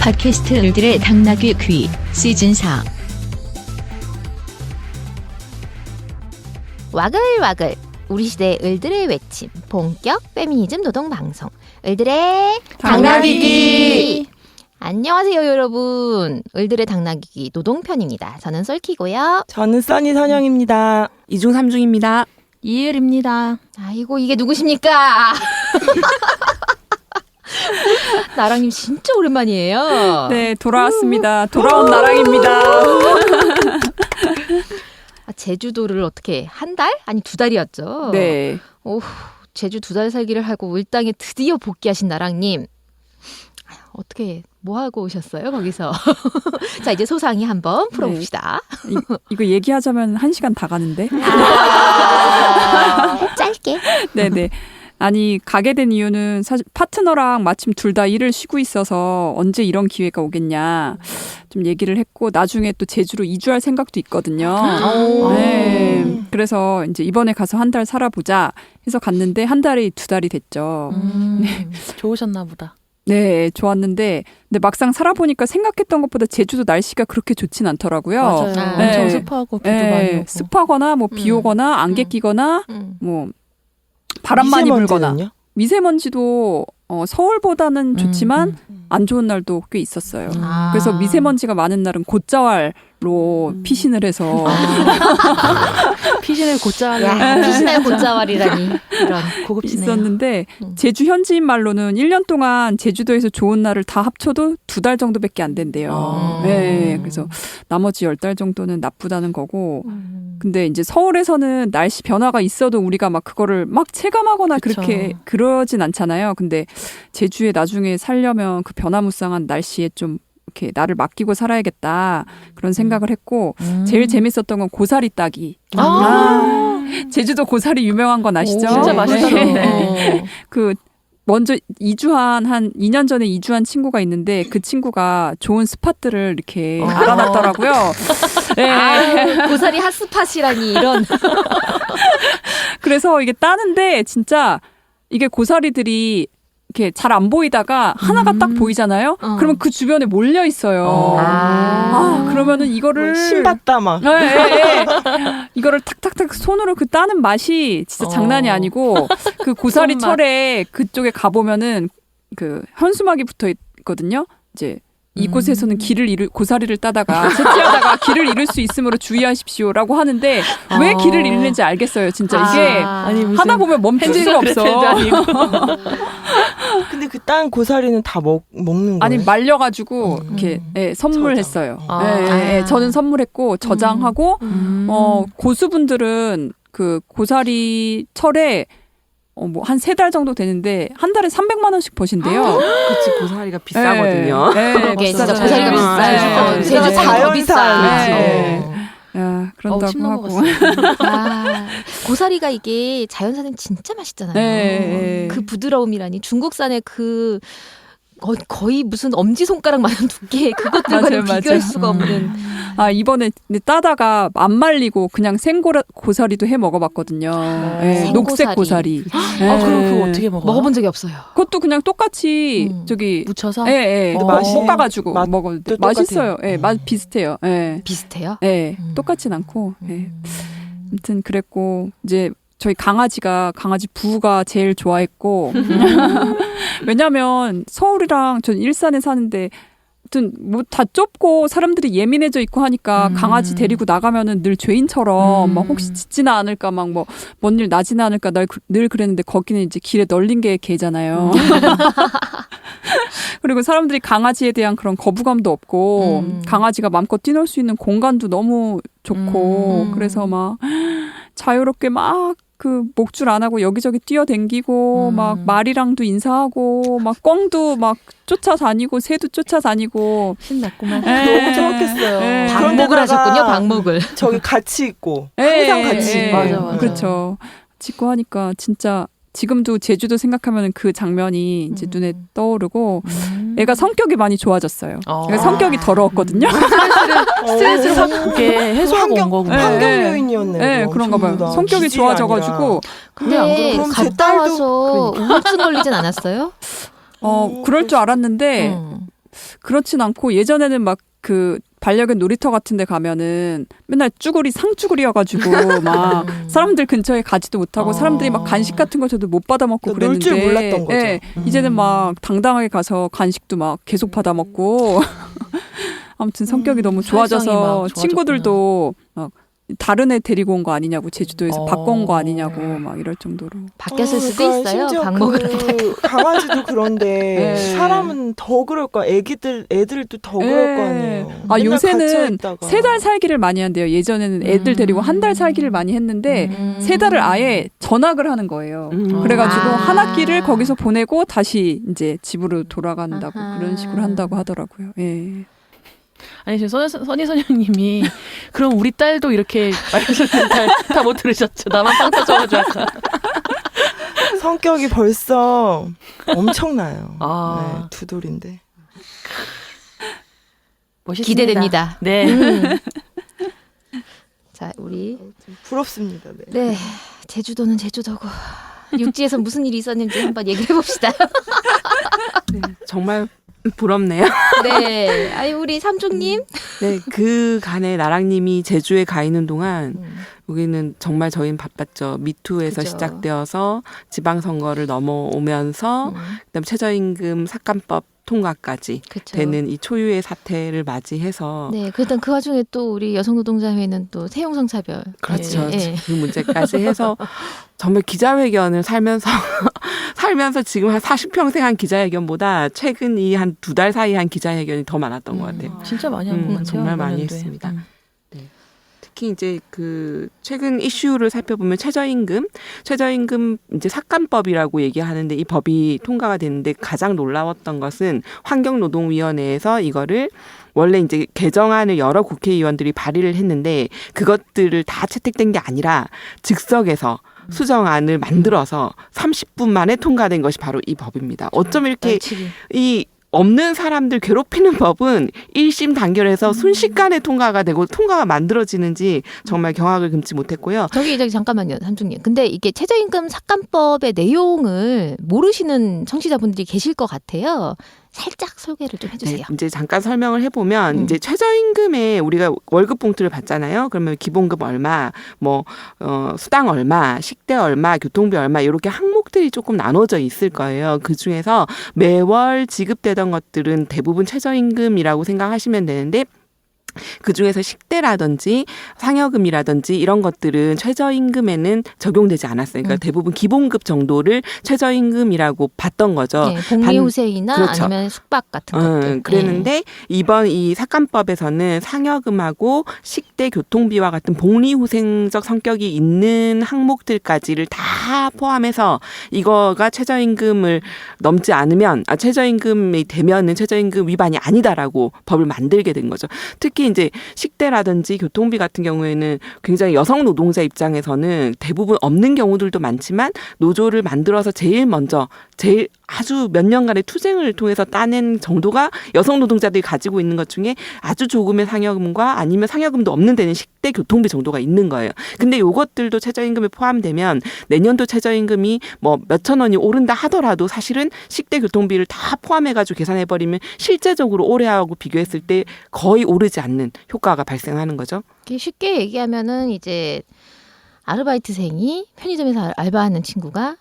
팟캐스트 을들의 당나귀 귀 시즌4 와글와글 우리 시대의 을들의 외침 본격 페미니즘 노동 방송 을들의 당나귀기. 안녕하세요 여러분. 을들의 당나귀기 노동편입니다. 저는 썰키고요. 저는 써니 선영입니다. 2중 3중입니다. 이을입니다. 아이고 이게 누구십니까? 나랑님 진짜 오랜만이에요. 네, 돌아왔습니다. 돌아온 나랑입니다. 제주도를 어떻게 한 달? 아니 2달이었죠. 네. 오, 제주 2달 살기를 하고 을당에 드디어 복귀하신 나랑님. 어떻게 뭐 하고 오셨어요 거기서? 자 이제 소상히 한번 풀어봅시다. 이거 얘기하자면 1시간 다 가는데. 짧게. 네네. 아니 가게 된 이유는 사실 파트너랑 마침 둘 다 일을 쉬고 있어서 언제 이런 기회가 오겠냐 좀 얘기를 했고 나중에 또 제주로 이주할 생각도 있거든요. 네. 그래서 이제 이번에 가서 한 달 살아보자 해서 갔는데 한 달이 2달이 됐죠. 네. 좋으셨나 보다. 네, 좋았는데 근데 막상 살아보니까 생각했던 것보다 제주도 날씨가 그렇게 좋진 않더라고요. 맞아요. 네. 엄청 습하고 비도 네, 많이 오고. 습하거나 뭐 비 오거나 안개 끼거나 뭐 바람 많이 불거나 미세먼지는요? 미세먼지도 서울보다는 좋지만 안 좋은 날도 꽤 있었어요. 그래서 미세먼지가 많은 날은 곧자왈로 피신을 해서 피신을 곧잘 피신할 곧자왈이라니 이런 고급지네요. 있었는데 제주 현지인 말로는 1년 동안 제주도에서 좋은 날을 다 합쳐도 2달 정도밖에 안 된대요. 네, 그래서 나머지 10달 정도는 나쁘다는 거고 근데 이제 서울에서는 날씨 변화가 있어도 우리가 막 그거를 막 체감하거나 그쵸. 그렇게 그러진 않잖아요. 근데 제주에 나중에 살려면 그 변화무쌍한 날씨에 좀 이렇게 나를 맡기고 살아야겠다 그런 생각을 했고 제일 재밌었던 건 고사리 따기. 제주도 고사리 유명한 건 아시죠? 진짜 맛있죠. 네. 그 먼저 한 2년 전에 이주한 친구가 있는데 그 친구가 좋은 스팟들을 이렇게 알아놨더라고요. 네. 고사리 핫스팟이라니 이런. 그래서 이게 따는데 진짜 이게 고사리들이 이렇게 잘 안 보이다가 하나가 딱 보이잖아요. 그러면 그 주변에 몰려 있어요. 그러면은 이거를 신봤다 막. 네. 이거를 탁탁탁 손으로 그 따는 맛이 진짜 장난이 아니고 그 고사리 철에 그쪽에 가보면은 그 현수막이 붙어 있거든요. 이제 이곳에서는 고사리를 따다가 채취하다가 길을 잃을 수 있으므로 주의하십시오라고 하는데 왜 길을 잃는지 알겠어요. 진짜 이게 아니, 무슨 하다 보면 멈출 수가 없어. 근데 그 딴 고사리는 다 먹는 거예요? 아니 말려가지고 이렇게 선물했어요. 저는 선물했고 저장하고 고수분들은 그 고사리 철에 뭐 한 3달 정도 되는데 한 달에 300만 원씩 버신대요. 그치, 고사리가 비싸거든요. 그게 진짜 비싸잖아요. 고사리가 비싸요. 네. 제주 더 자연산. 비싸. 야, 그런다고 침 하고. 아, 고사리가 이게 자연산은 진짜 맛있잖아요. 네. 그 부드러움이라니 중국산의 그 거의 무슨 엄지손가락만한 두께 그것들과는 맞아요. 비교할 수가 없는. 이번에 따다가 안 말리고 그냥 고사리도 해 먹어봤거든요. 녹색 고사리. 그럼 그거 어떻게 먹어요? 먹어본 적이 없어요. 그것도 그냥 똑같이 저기 묻혀서? 맛이- 볶아가지고 먹어도 돼. 맛도 맛있어요. 똑같아요. 맛 비슷해요. 비슷해요? 똑같진 않고. 아무튼 그랬고 이제 저희 강아지 부가 제일 좋아했고 왜냐면 서울이랑 전 일산에 사는데 아무튼 뭐 다 좁고 사람들이 예민해져 있고 하니까 강아지 데리고 나가면은 늘 죄인처럼 막 혹시 짖지나 않을까 막 뭐 뭔 일 나지나 않을까 늘 그랬는데 거기는 이제 길에 널린 게 개잖아요. 그리고 사람들이 강아지에 대한 그런 거부감도 없고 강아지가 마음껏 뛰놀 수 있는 공간도 너무 좋고 그래서 막 자유롭게 막 그 목줄 안 하고 여기저기 뛰어댕기고 막 말이랑도 인사하고 막 꿩도 막 쫓아다니고 새도 쫓아다니고 신났구만. 너무 좋았겠어요. 방목을 하셨군요. 방목을. 저기 같이 있고 항상 같이 있고. 맞아. 그렇죠. 짓고 하니까 진짜 지금도 제주도 생각하면 그 장면이 이제 눈에 떠오르고 애가 성격이 많이 좋아졌어요. 애가 성격이 더러웠거든요. 스트레스를 확 그게 해소하고 온 거구나. 환경 요인이었네요. 네, 그런가 봐요. 성격이 좋아져가지고. 근데 그럼 제 갔다 딸도 와서 우울증 걸리진 않았어요? 그럴 줄 알았는데, 그렇진 않고 예전에는 막 그 반려견 놀이터 같은 데 가면은 맨날 쭈구리 상쭈구리여가지고 막 사람들 근처에 가지도 못하고 사람들이 막 간식 같은 거 저도 못 받아 먹고 그러니까 놀 그랬는데 줄 몰랐던 거죠. 예, 이제는 막 당당하게 가서 간식도 막 계속 받아 먹고 아무튼 성격이 너무 사회성이 막 좋아져서 좋아졌구나. 친구들도 막 다른 애 데리고 온 거 아니냐고 제주도에서 바꿔온 거 아니냐고 막 이럴 정도로 바뀌었을 수도 그러니까 있어요. 심지어 방목을 그 강아지도 그런데 네. 사람은 더 그럴 거야. 애들도 더 그럴 거 아니에요. 아 맨날 요새는 갇혀있다가. 3달 살기를 많이 한대요. 예전에는 애들 데리고 1달 살기를 많이 했는데 3달을 아예 전학을 하는 거예요. 그래가지고 아. 한 학기를 거기서 보내고 다시 이제 집으로 돌아간다고 아하. 그런 식으로 한다고 하더라고요. 예. 아니 지금 선희 선영님이 그럼 우리 딸도 이렇게 말씀을 다 못 들으셨죠? 나만 빵 터져가지고 아까. 성격이 벌써 엄청나요. 아. 네, 두 돌인데. 멋있습니다. 기대됩니다. 네. 자, 우리 부럽습니다. 네. 네 제주도는 제주도고 육지에서 무슨 일이 있었는지 한번 얘기해 봅시다. 정말 부럽네요. 네, 아니 우리 삼촌님. 네, 그 간에 나랑님이 제주에 가 있는 동안 여기는 정말 저희는 바빴죠. 미투에서 그죠. 시작되어서 지방선거를 넘어오면서 그다음 최저임금 삭감법 통과까지 그쵸. 되는 이 초유의 사태를 맞이해서 네, 그랬던 그 와중에 또 우리 여성노동자회는 또 세형성차별. 그렇죠. 예. 그 문제까지 해서 정말 기자회견을 살면서 지금 한 40평생 한 기자회견보다 최근 이 한 2달 사이 한 기자회견이 더 많았던 것 같아요. 진짜 많이 한 것 같아요. 정말 이번 많이 연도에. 했습니다. 특히 이제 그 최근 이슈를 살펴보면 최저임금 이제 삭감법이라고 얘기하는데 이 법이 통과가 됐는데 가장 놀라웠던 것은 환경노동위원회에서 이거를 원래 이제 개정안을 여러 국회의원들이 발의를 했는데 그것들을 다 채택된 게 아니라 즉석에서 수정안을 만들어서 30분 만에 통과된 것이 바로 이 법입니다. 어쩜 이렇게 이 없는 사람들 괴롭히는 법은 1심 단결해서 순식간에 통과가 되고 통과가 만들어지는지 정말 경악을 금치 못했고요. 저기 잠깐만요, 삼촌님. 근데 이게 최저임금 삭감법의 내용을 모르시는 청취자분들이 계실 것 같아요. 살짝 소개를 좀 해주세요. 네, 이제 잠깐 설명을 해보면 이제 최저임금에 우리가 월급 봉투를 받잖아요. 그러면 기본급 얼마, 뭐 수당 얼마, 식대 얼마, 교통비 얼마 이렇게 항목들이 조금 나눠져 있을 거예요. 그 중에서 매월 지급되던 것들은 대부분 최저임금이라고 생각하시면 되는데. 그 중에서 식대라든지 상여금이라든지 이런 것들은 최저임금에는 적용되지 않았어요. 그러니까 대부분 기본급 정도를 최저임금이라고 봤던 거죠. 네, 복리후생이나 그렇죠. 아니면 숙박 같은 것들. 그랬는데 이번 이 삭감법에서는 상여금하고 식대 교통비와 같은 복리후생적 성격이 있는 항목들까지를 다 포함해서 이거가 최저임금을 넘지 않으면 최저임금이 되면은 최저임금 위반이 아니다라고 법을 만들게 된 거죠. 특히 이제 식대라든지 교통비 같은 경우에는 굉장히 여성 노동자 입장에서는 대부분 없는 경우들도 많지만 노조를 만들어서 제일 아주 몇 년간의 투쟁을 통해서 따낸 정도가 여성 노동자들이 가지고 있는 것 중에 아주 조금의 상여금과 아니면 상여금도 없는 데는 식대 교통비 정도가 있는 거예요. 근데 요것들도 최저임금에 포함되면 내년도 최저임금이 뭐 몇천 원이 오른다 하더라도 사실은 식대 교통비를 다 포함해가지고 계산해버리면 실제적으로 올해하고 비교했을 때 거의 오르지 않는 효과가 발생하는 거죠. 쉽게 얘기하면은 이제 아르바이트생이 편의점에서 알바하는 친구가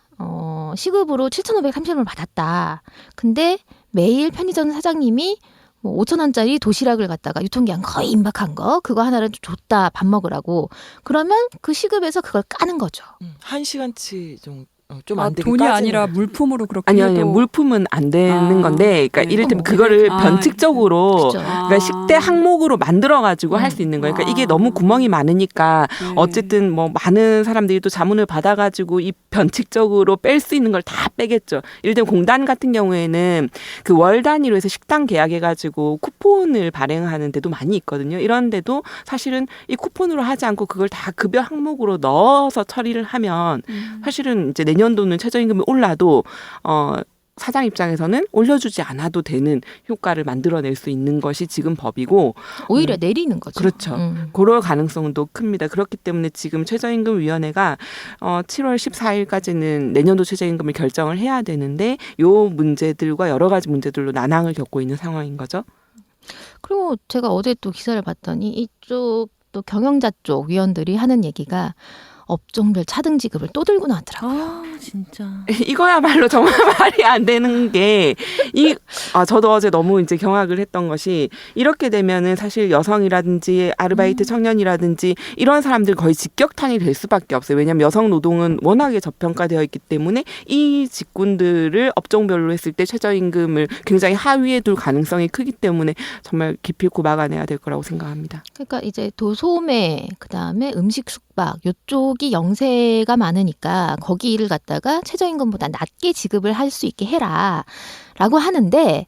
시급으로 7,530원을 받았다. 근데 매일 편의점 사장님이 뭐 5,000원짜리 도시락을 갖다가 유통기한 거의 임박한 거 그거 하나를 줬다 밥 먹으라고. 그러면 그 시급에서 그걸 까는 거죠. 1시간치 정도. 좀 안 되게 돈이 까지는 아니라 물품으로 그렇게 아니요, 해도 물품은 안 되는 건데, 그러니까 네. 이를테면 그거를 변칙적으로, 그렇죠. 그러니까 식대 항목으로 만들어가지고 할 수 있는 거예요. 그러니까 이게 너무 구멍이 많으니까, 어쨌든 뭐 많은 사람들이 또 자문을 받아가지고 이 변칙적으로 뺄 수 있는 걸 다 빼겠죠. 이를테면 공단 같은 경우에는 그 월 단위로 해서 식당 계약해가지고 쿠폰을 발행하는 데도 많이 있거든요. 이런데도 사실은 이 쿠폰으로 하지 않고 그걸 다 급여 항목으로 넣어서 처리를 하면 사실은 이제 내년도는 최저임금이 올라도 사장 입장에서는 올려주지 않아도 되는 효과를 만들어낼 수 있는 것이 지금 법이고 오히려 내리는 거죠. 그렇죠. 그럴 가능성도 큽니다. 그렇기 때문에 지금 최저임금위원회가 7월 14일까지는 내년도 최저임금을 결정을 해야 되는데 요 문제들과 여러 가지 문제들로 난항을 겪고 있는 상황인 거죠. 그리고 제가 어제 또 기사를 봤더니 이쪽 또 경영자 쪽 위원들이 하는 얘기가 업종별 차등 지급을 또 들고 나왔더라고요. 아 진짜. 이거야말로 정말 말이 안 되는 게 저도 어제 너무 이제 경악을 했던 것이 이렇게 되면은 사실 여성이라든지 아르바이트 청년이라든지 이런 사람들 거의 직격탄이 될 수밖에 없어요. 왜냐하면 여성 노동은 워낙에 저평가되어 있기 때문에 이 직군들을 업종별로 했을 때 최저임금을 굉장히 하위에 둘 가능성이 크기 때문에 정말 기필코 막아내야 될 거라고 생각합니다. 그러니까 이제 도소매 그다음에 음식 숙박 요쪽이 영세가 많으니까 거기를 갖다가 최저임금보다 낮게 지급을 할 수 있게 해라라고 하는데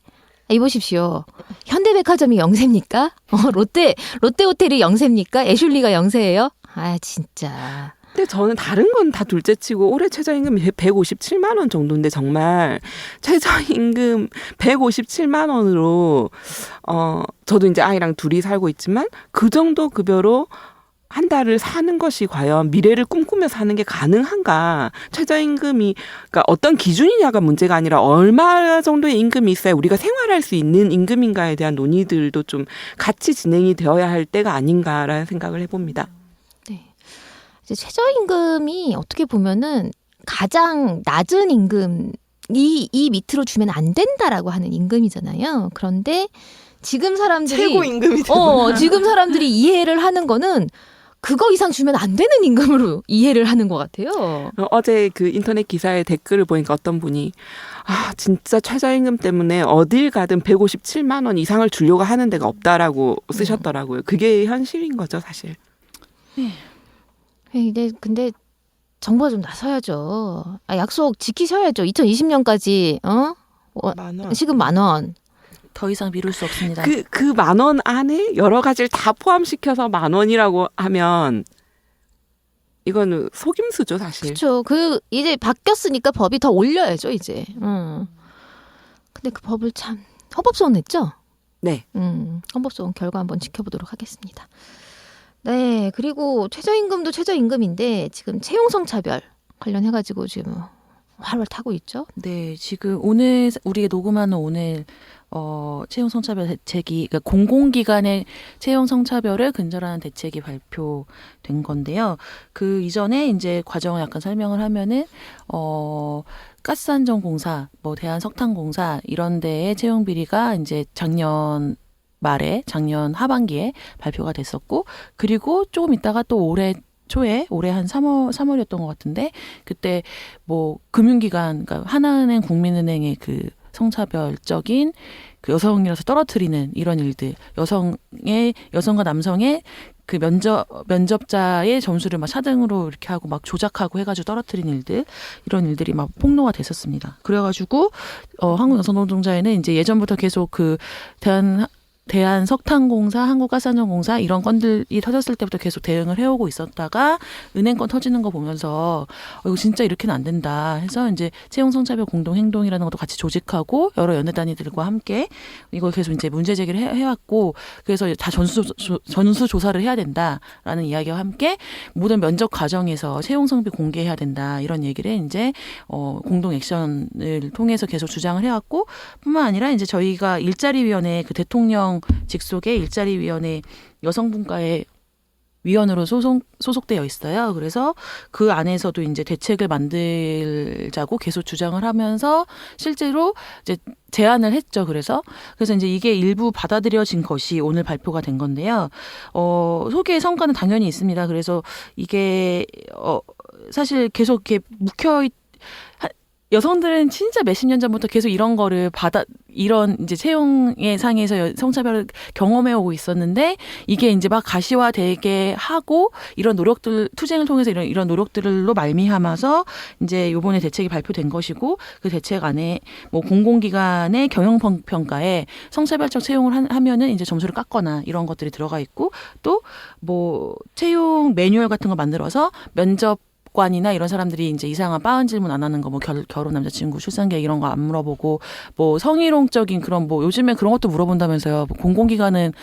이 보십시오. 현대백화점이 영세입니까? 롯데 호텔이 영세입니까? 애슐리가 영세예요? 아 진짜. 근데 저는 다른 건 다 둘째치고 올해 최저임금이 157만 원 정도인데 정말 최저임금 157만 원으로 저도 이제 아이랑 둘이 살고 있지만 그 정도 급여로 한 달을 사는 것이 과연 미래를 꿈꾸며 사는 게 가능한가? 최저임금이 그러니까 어떤 기준이냐가 문제가 아니라 얼마 정도의 임금이 있어야 우리가 생활할 수 있는 임금인가에 대한 논의들도 좀 같이 진행이 되어야 할 때가 아닌가라는 생각을 해봅니다. 네. 이제 최저임금이 어떻게 보면은 가장 낮은 임금 이 밑으로 주면 안 된다라고 하는 임금이잖아요. 그런데 지금 사람들이 최고 임금이 지금 사람들이 이해를 하는 거는 그거 이상 주면 안 되는 임금으로 이해를 하는 것 같아요. 어제 그 인터넷 기사에 댓글을 보니까 어떤 분이 진짜 최저임금 때문에 어딜 가든 157만 원 이상을 주려고 하는 데가 없다라고 쓰셨더라고요. 그게 현실인 거죠, 사실. 근데 정부가 좀 나서야죠. 약속 지키셔야죠. 2020년까지 만 원. 시급 10,000원. 더 이상 미룰 수 없습니다. 그 10,000원 안에 여러 가지를 다 포함시켜서 10,000원이라고 하면 이거는 속임수죠, 사실. 그렇죠. 이제 바뀌었으니까 법이 더 올려야죠, 이제. 근데 그 법을 참 헌법소원 냈죠? 네. 헌법소원 결과 한번 지켜보도록 하겠습니다. 네, 그리고 최저임금도 최저임금인데 지금 채용성차별 관련해가지고 지금 활활 타고 있죠. 네, 지금 오늘 우리가 녹음하는 오늘 채용 성차별 대책이 그러니까 공공기관의 채용 성차별을 근절하는 대책이 발표된 건데요. 그 이전에 이제 과정을 약간 설명을 하면은 가스안전공사, 대한석탄공사 이런 데의 채용 비리가 이제 작년 하반기에 발표가 됐었고, 그리고 조금 있다가 또 올해 한 3월이었던 것 같은데, 그때 금융기관, 그러니까 하나은행, 국민은행의 그 성차별적인 그 여성이라서 떨어뜨리는 이런 일들, 여성과 남성의 그 면접자의 점수를 막 차등으로 이렇게 하고 막 조작하고 해가지고 떨어뜨리는 일들, 이런 일들이 막 폭로가 됐었습니다. 그래가지고 한국여성노동자회는 이제 예전부터 계속 그 대한석탄공사, 한국가스안전공사 이런 건들이 터졌을 때부터 계속 대응을 해오고 있었다가 은행권 터지는 거 보면서 이거 진짜 이렇게는 안 된다 해서 이제 채용성차별 공동행동이라는 것도 같이 조직하고 여러 연대단위들과 함께 이걸 계속 이제 문제 제기를 해왔고, 그래서 다 전수 조사를 해야 된다라는 이야기와 함께 모든 면접 과정에서 채용성비 공개해야 된다 이런 얘기를 이제 공동 액션을 통해서 계속 주장을 해왔고, 뿐만 아니라 이제 저희가 일자리위원회 그 대통령 직속의 일자리위원회 여성분과의 위원으로 소속되어 있어요. 그래서 그 안에서도 이제 대책을 만들자고 계속 주장을 하면서 실제로 이제 제안을 했죠. 그래서 이제 이게 일부 받아들여진 것이 오늘 발표가 된 건데요. 소개의 성과는 당연히 있습니다. 그래서 이게 사실 계속 이렇게 여성들은 진짜 몇십 년 전부터 계속 이런 거를 이런 이제 채용의 상에서 성차별을 경험해 오고 있었는데, 이게 이제 막 가시화되게 하고 이런 투쟁을 통해서 이런 노력들로 말미암아서 이제 요번에 대책이 발표된 것이고, 그 대책 안에 공공기관의 경영평가에 성차별적 채용을 하면은 이제 점수를 깎거나 이런 것들이 들어가 있고, 또 채용 매뉴얼 같은 거 만들어서 면접 법관이나 이런 사람들이 이제 이상한 빠은 질문 안 하는 거, 뭐 결혼 남자친구, 출산 계획 이런 거 안 물어보고, 뭐 성희롱적인 그런 뭐 요즘에 그런 것도 물어본다면서요. 뭐 공공기관은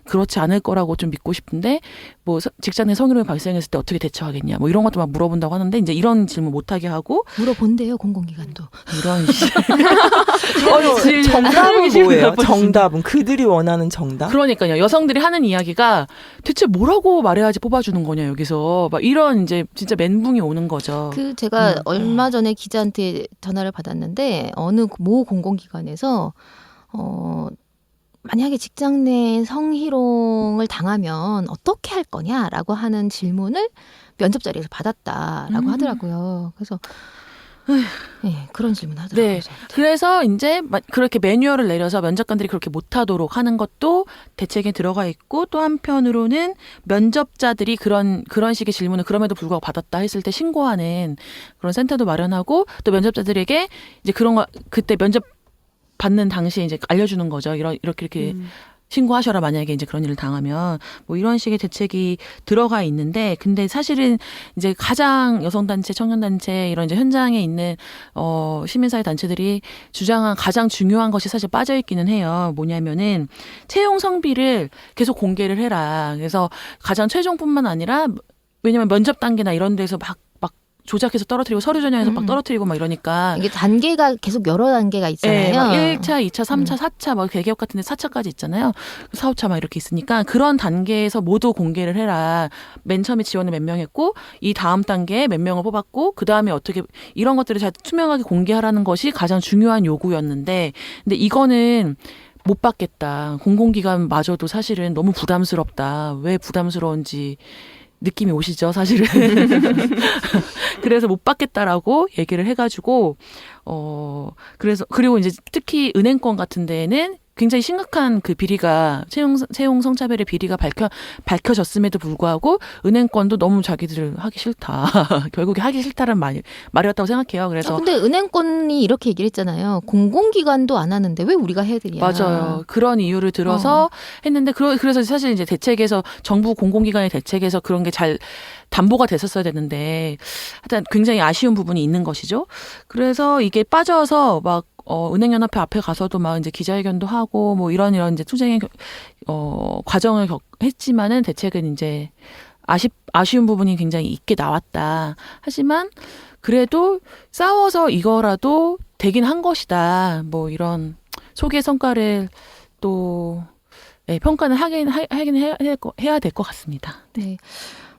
그렇지 않을 거라고 좀 믿고 싶은데, 뭐 직장 내 성희롱이 발생했을 때 어떻게 대처하겠냐, 뭐 이런 것도 막 물어본다고 하는데, 이제 이런 질문 못하게 하고 물어본대요 공공기관도. 이런 정답은 뭐예요? 나쁜 정답은 그들이 원하는 정답? 그러니까요. 여성들이 하는 이야기가 대체 뭐라고 말해야지 뽑아주는 거냐 여기서 막 이런 이제 진짜 멘붕이 오는 거죠. 그 제가 얼마 전에 기자한테 전화를 받았는데 어느 모 공공기관에서 만약에 직장 내 성희롱을 당하면 어떻게 할 거냐라고 하는 질문을 면접 자리에서 받았다라고 하더라고요. 그래서 네, 그런 질문 하더라고요. 네. 그래서 이제 그렇게 매뉴얼을 내려서 면접관들이 그렇게 못하도록 하는 것도 대책에 들어가 있고, 또 한편으로는 면접자들이 그런 식의 질문을 그럼에도 불구하고 받았다 했을 때 신고하는 그런 센터도 마련하고, 또 면접자들에게 이제 그런 거 그때 면접 받는 당시에 이제 알려주는 거죠. 이렇게 신고하셔라 만약에 이제 그런 일을 당하면, 뭐 이런 식의 대책이 들어가 있는데, 근데 사실은 이제 가장 여성단체, 청년단체 이런 이제 현장에 있는 시민사회 단체들이 주장한 가장 중요한 것이 사실 빠져 있기는 해요. 뭐냐면은 채용 성비를 계속 공개를 해라. 그래서 가장 최종뿐만 아니라, 왜냐면 면접 단계나 이런 데서 막 조작해서 떨어뜨리고 서류 전형에서 막 떨어뜨리고 막 이러니까 이게 단계가 계속 여러 단계가 있잖아요. 네, 막 1차, 2차, 3차, 4차, 막 대기업 같은 데 4차까지 있잖아요. 4, 5차 막 이렇게 있으니까 그런 단계에서 모두 공개를 해라. 맨 처음에 지원을 몇 명 했고, 이 다음 단계에 몇 명을 뽑았고, 그 다음에 어떻게, 이런 것들을 잘 투명하게 공개하라는 것이 가장 중요한 요구였는데, 근데 이거는 못 받겠다. 공공기관마저도 사실은 너무 부담스럽다. 왜 부담스러운지 느낌이 오시죠, 사실은. 그래서 못 받겠다라고 얘기를 해가지고, 그리고 이제 특히 은행권 같은 데에는 굉장히 심각한 그 비리가, 채용 성차별의 비리가 밝혀졌음에도 불구하고 은행권도 너무 자기들 하기 싫다. 결국에 하기 싫다는 말이었다고 생각해요. 그래서. 근데 은행권이 이렇게 얘기를 했잖아요. 공공기관도 안 하는데 왜 우리가 해야 되냐. 맞아요. 그런 이유를 들어서 했는데, 그래서 사실 이제 대책에서, 정부 공공기관의 대책에서 그런 게 잘 담보가 됐었어야 되는데, 하여튼 굉장히 아쉬운 부분이 있는 것이죠. 그래서 이게 빠져서 막, 은행연합회 앞에 가서도 막 이제 기자회견도 하고 뭐 이런 이제 투쟁의 과정을 했지만은 대책은 이제 아쉬운 부분이 굉장히 있게 나왔다. 하지만 그래도 싸워서 이거라도 되긴 한 것이다. 뭐 이런 소기의 성과를 또 평가는 해야 될 것 같습니다. 네.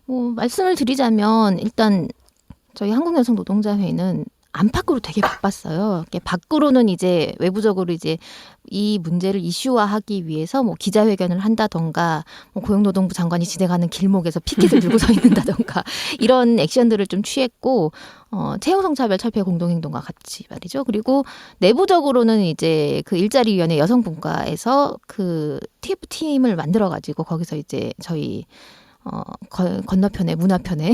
뭐 말씀을 드리자면 일단 저희 한국여성노동자회는 안팎으로 되게 바빴어요. 밖으로는 이제 외부적으로 이제 이 문제를 이슈화하기 위해서 뭐 기자회견을 한다던가, 뭐 고용노동부 장관이 진행하는 길목에서 피켓을 들고 서 있는다던가 이런 액션들을 좀 취했고, 채용성차별 철폐 공동행동과 같이 말이죠. 그리고 내부적으로는 이제 그 일자리위원회 여성분과에서 그 TF팀을 만들어가지고 거기서 이제 저희 건너편에 문화편에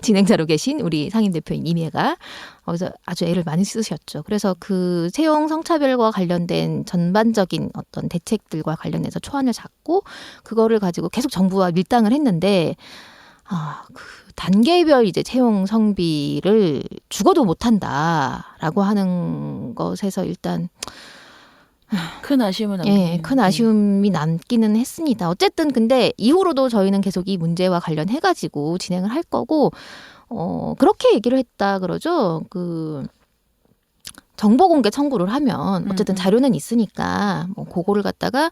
진행자로 계신 우리 상임 대표인 이미애가 거기서 아주 애를 많이 쓰셨죠. 그래서 그 채용 성차별과 관련된 전반적인 어떤 대책들과 관련해서 초안을 잡고 그거를 가지고 계속 정부와 밀당을 했는데, 그 단계별 이제 채용 성비를 죽어도 못한다라고 하는 것에서 일단 큰 아쉬움은 남기네요. 예, 큰 아쉬움이 남기는 했습니다. 어쨌든 근데 이후로도 저희는 계속 이 문제와 관련해가지고 진행을 할 거고, 그렇게 얘기를 했다 그러죠. 그 정보 공개 청구를 하면 어쨌든 자료는 있으니까 뭐 그거를 갖다가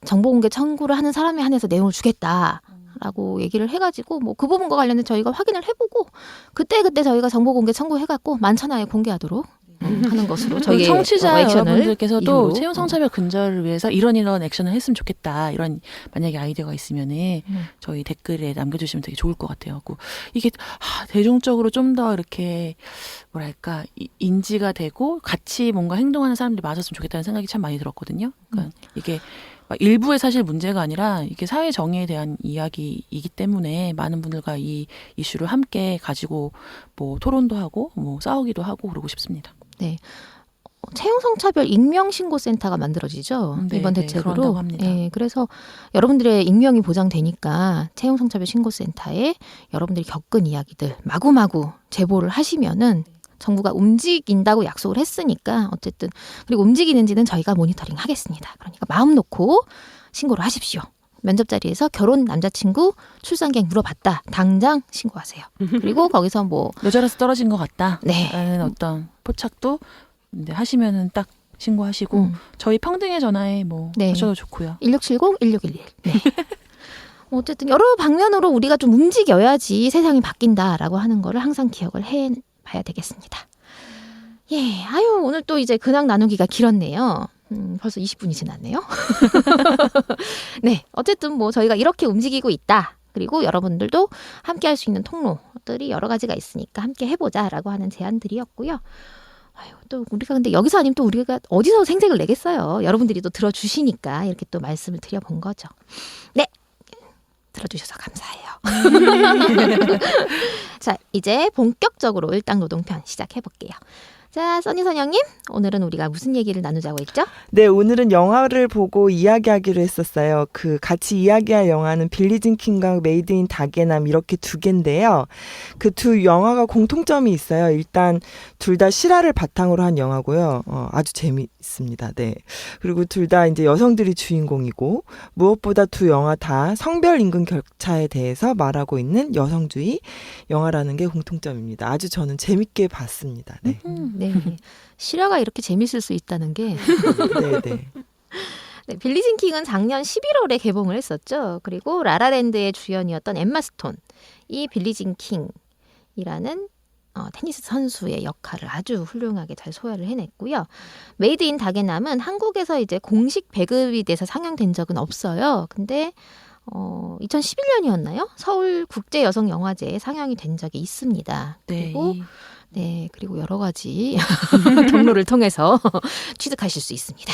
정보 공개 청구를 하는 사람에 한해서 내용을 주겠다라고 얘기를 해가지고 뭐 그 부분과 관련해 저희가 확인을 해보고 그때 저희가 정보 공개 청구해갖고 만천하에 공개하도록 하는 것으로 저희 청취자 액션을 여러분들께서도 이후로. 채용 성차별 근절을 위해서 이런 액션을 했으면 좋겠다. 이런 만약에 아이디어가 있으면은 저희 댓글에 남겨주시면 되게 좋을 것 같아요. 이게 대중적으로 좀 더 이렇게 뭐랄까 인지가 되고 같이 뭔가 행동하는 사람들이 많았으면 좋겠다는 생각이 참 많이 들었거든요. 그러니까 이게 일부의 사실 문제가 아니라 이게 사회 정의에 대한 이야기이기 때문에 많은 분들과 이 이슈를 함께 가지고 뭐 토론도 하고 뭐 싸우기도 하고 그러고 싶습니다. 네. 채용 성차별 익명 신고 센터가 만들어지죠. 네, 이번 네, 대책으로. 그런다고 합니다. 예, 그래서 여러분들의 익명이 보장되니까 채용 성차별 신고 센터에 여러분들이 겪은 이야기들 마구마구 제보를 하시면은 정부가 움직인다고 약속을 했으니까 어쨌든 그리고 움직이는지는 저희가 모니터링 하겠습니다. 그러니까 마음 놓고 신고를 하십시오. 면접 자리에서 결혼 남자친구 출산 계획 물어봤다. 당장 신고하세요. 그리고 거기서 뭐 여자라서 떨어진 것 같다. 네. 라는 어떤 포착도 이제 하시면은 딱 신고하시고 저희 평등의 전화에 뭐 네. 하셔도 좋고요. 1670 1611. 네. 어쨌든 여러 방면으로 우리가 좀 움직여야지 세상이 바뀐다라고 하는 거를 항상 기억을 해 봐야 되겠습니다. 예, 아유 오늘 또 이제 근황 나누기가 길었네요. 벌써 20분이 지났네요. 네, 어쨌든 뭐 저희가 이렇게 움직이고 있다. 그리고 여러분들도 함께 할 수 있는 통로들이 여러 가지가 있으니까 함께 해보자라고 하는 제안들이었고요. 아유, 또 우리가 근데 여기서 아니면 또 우리가 어디서 생색을 내겠어요. 여러분들이 또 들어주시니까 이렇게 또 말씀을 드려본 거죠. 네, 들어주셔서 감사해요. 자, 이제 본격적으로 일당 노동편 시작해볼게요. 자, 써니 선영님, 오늘은 우리가 무슨 얘기를 나누자고 했죠? 네, 오늘은 영화를 보고 이야기하기로 했었어요. 그 같이 이야기할 영화는 빌리진 킹과 메이드 인 다게남 이렇게 두 개인데요. 그 두 영화가 공통점이 있어요. 일단 둘 다 실화를 바탕으로 한 영화고요. 아주 재미있습니다. 네. 그리고 둘 다 이제 여성들이 주인공이고 무엇보다 두 영화 다 성별 임금 격차에 대해서 말하고 있는 여성주의 영화라는 게 공통점입니다. 아주 저는 재밌게 봤습니다. 네. 네. 실화가 이렇게 재밌을 수 있다는 게. 네, 네. 네, 빌리진 킹은 작년 11월에 개봉을 했었죠. 그리고 라라랜드의 주연이었던 엠마 스톤, 이 빌리진 킹이라는 테니스 선수의 역할을 아주 훌륭하게 잘 소화를 해냈고요. 메이드 인 다게남은 한국에서 이제 공식 배급이 돼서 상영된 적은 없어요. 근데 2011년이었나요? 서울 국제 여성 영화제에 상영이 된 적이 있습니다. 그리고 네, 그리고 여러 가지 경로를 통해서 취득하실 수 있습니다.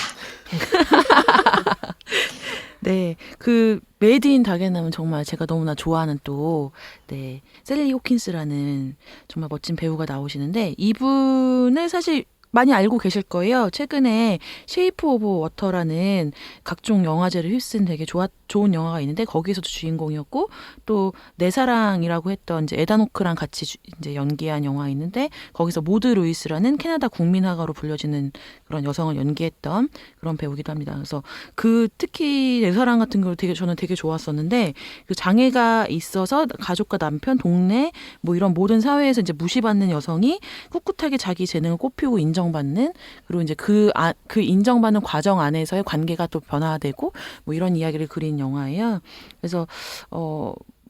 네, 그 메이드 인 다게남은 정말 제가 너무나 좋아하는 또 네, 셀리 호킨스라는 정말 멋진 배우가 나오시는데 이분을 사실 많이 알고 계실 거예요. 최근에 쉐이프 오브 워터라는 각종 영화제를 휩쓴 되게 좋은 영화가 있는데 거기서도 주인공이었고 또 내 사랑이라고 했던 이제 에단 호크랑 같이 이제 연기한 영화 있는데 거기서 모드 루이스라는 캐나다 국민화가로 불려지는 그런 여성을 연기했던 그런 배우기도 합니다. 그래서 그 특히 내 사랑 같은 걸 저는 되게 좋았었는데 그 장애가 있어서 가족과 남편, 동네 뭐 이런 모든 사회에서 이제 무시받는 여성이 꿋꿋하게 자기 재능을 꽃피우고 인정받는 그리고 이제 그 인정받는 과정 안에서의 관계가 또 변화되고 뭐 이런 이야기를 그린 영화예요. 그래서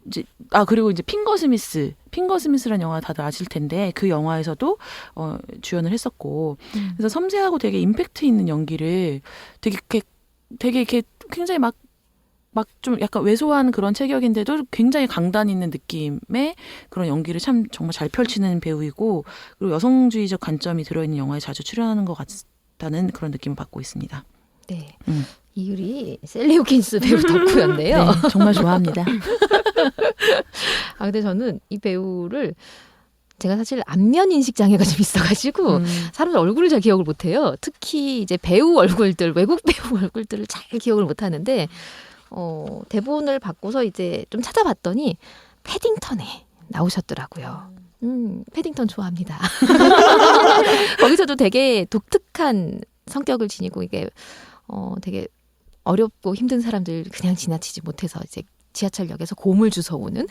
이제 그리고 이제 핑거 스미스라는 영화 다들 아실 텐데 그 영화에서도 주연을 했었고 그래서 섬세하고 되게 임팩트 있는 연기를 되게 이렇게 굉장히 막 좀 약간 왜소한 그런 체격인데도 굉장히 강단 있는 느낌의 그런 연기를 참 정말 잘 펼치는 배우이고 그리고 여성주의적 관점이 들어있는 영화에 자주 출연하는 것 같다는 그런 느낌을 받고 있습니다. 네. 이글이 셀리 호킨스 배우 덕후였네요. 네, 정말 좋아합니다. 근데 저는 이 배우를 제가 사실 안면 인식 장애가 좀 있어가지고 사람들 얼굴을 잘 기억을 못해요. 특히 이제 배우 얼굴들, 외국 배우 얼굴들을 잘 기억을 못하는데 대본을 받고서 이제 좀 찾아봤더니 패딩턴에 나오셨더라고요. 패딩턴 좋아합니다. 거기서도 되게 독특한 성격을 지니고 이게 되게 어렵고 힘든 사람들 그냥 지나치지 못해서 이제 지하철역에서 곰을 주워오는.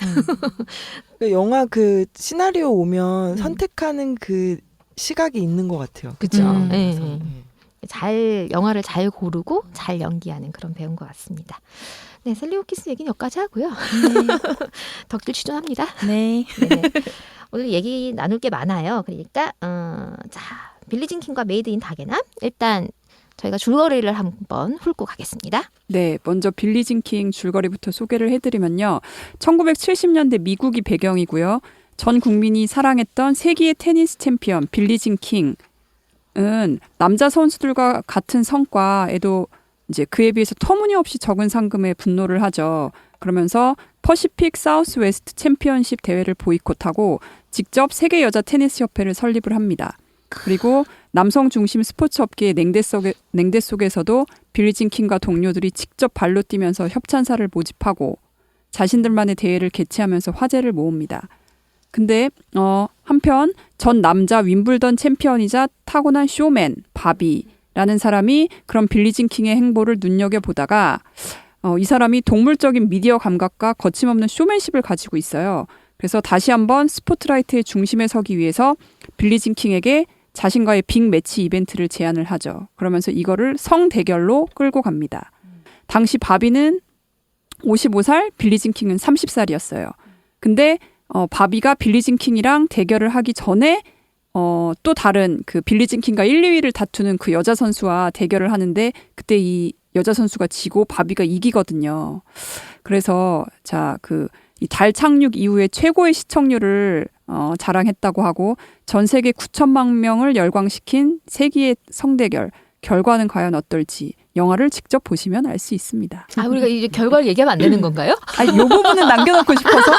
그 영화 그 시나리오 오면 선택하는 그 시각이 있는 것 같아요. 그죠. 그래서, 네. 영화를 잘 고르고 잘 연기하는 그런 배우인 것 같습니다. 네, 셀리 호킨스 얘기는 여기까지 하고요. 덕질 추천합니다. 네. 네. 오늘 얘기 나눌 게 많아요. 그러니까 자, 빌리진 킹과 메이드 인 다게남 일단 저희가 줄거리를 한번 훑고 가겠습니다. 네, 먼저 빌리진 킹 줄거리부터 소개를 해드리면요. 1970년대 미국이 배경이고요. 전 국민이 사랑했던 세기의 테니스 챔피언 빌리진 킹은 남자 선수들과 같은 성과에도 이제 그에 비해서 터무니없이 적은 상금에 분노를 하죠. 그러면서 퍼시픽 사우스 웨스트 챔피언십 대회를 보이콧하고 직접 세계 여자 테니스 협회를 설립을 합니다. 그리고 남성 중심 스포츠 업계의 냉대 속에서도 빌리 진 킹과 동료들이 직접 발로 뛰면서 협찬사를 모집하고 자신들만의 대회를 개최하면서 화제를 모읍니다. 근데 한편 전 남자 윈블던 챔피언이자 타고난 쇼맨 바비라는 사람이 그런 빌리 진 킹의 행보를 눈여겨보다가 이 사람이 동물적인 미디어 감각과 거침없는 쇼맨십을 가지고 있어요. 그래서 다시 한번 스포트라이트의 중심에 서기 위해서 빌리 진 킹에게 자신과의 빅매치 이벤트를 제안을 하죠. 그러면서 이거를 성대결로 끌고 갑니다. 당시 바비는 55살, 빌리 진 킹은 30살이었어요. 근데 바비가 빌리 진 킹이랑 대결을 하기 전에 또 다른 그 빌리 진 킹과 1, 2위를 다투는 그 여자 선수와 대결을 하는데 그때 이 여자 선수가 지고 바비가 이기거든요. 그래서 이 달 착륙 이후에 최고의 시청률을 자랑했다고 하고 전 세계 9천만 명을 열광시킨 세기의 성대결 결과는 과연 어떨지 영화를 직접 보시면 알 수 있습니다. 아, 우리가 이제 결과를 얘기하면 안 되는 건가요? 이 부분은 남겨놓고 싶어서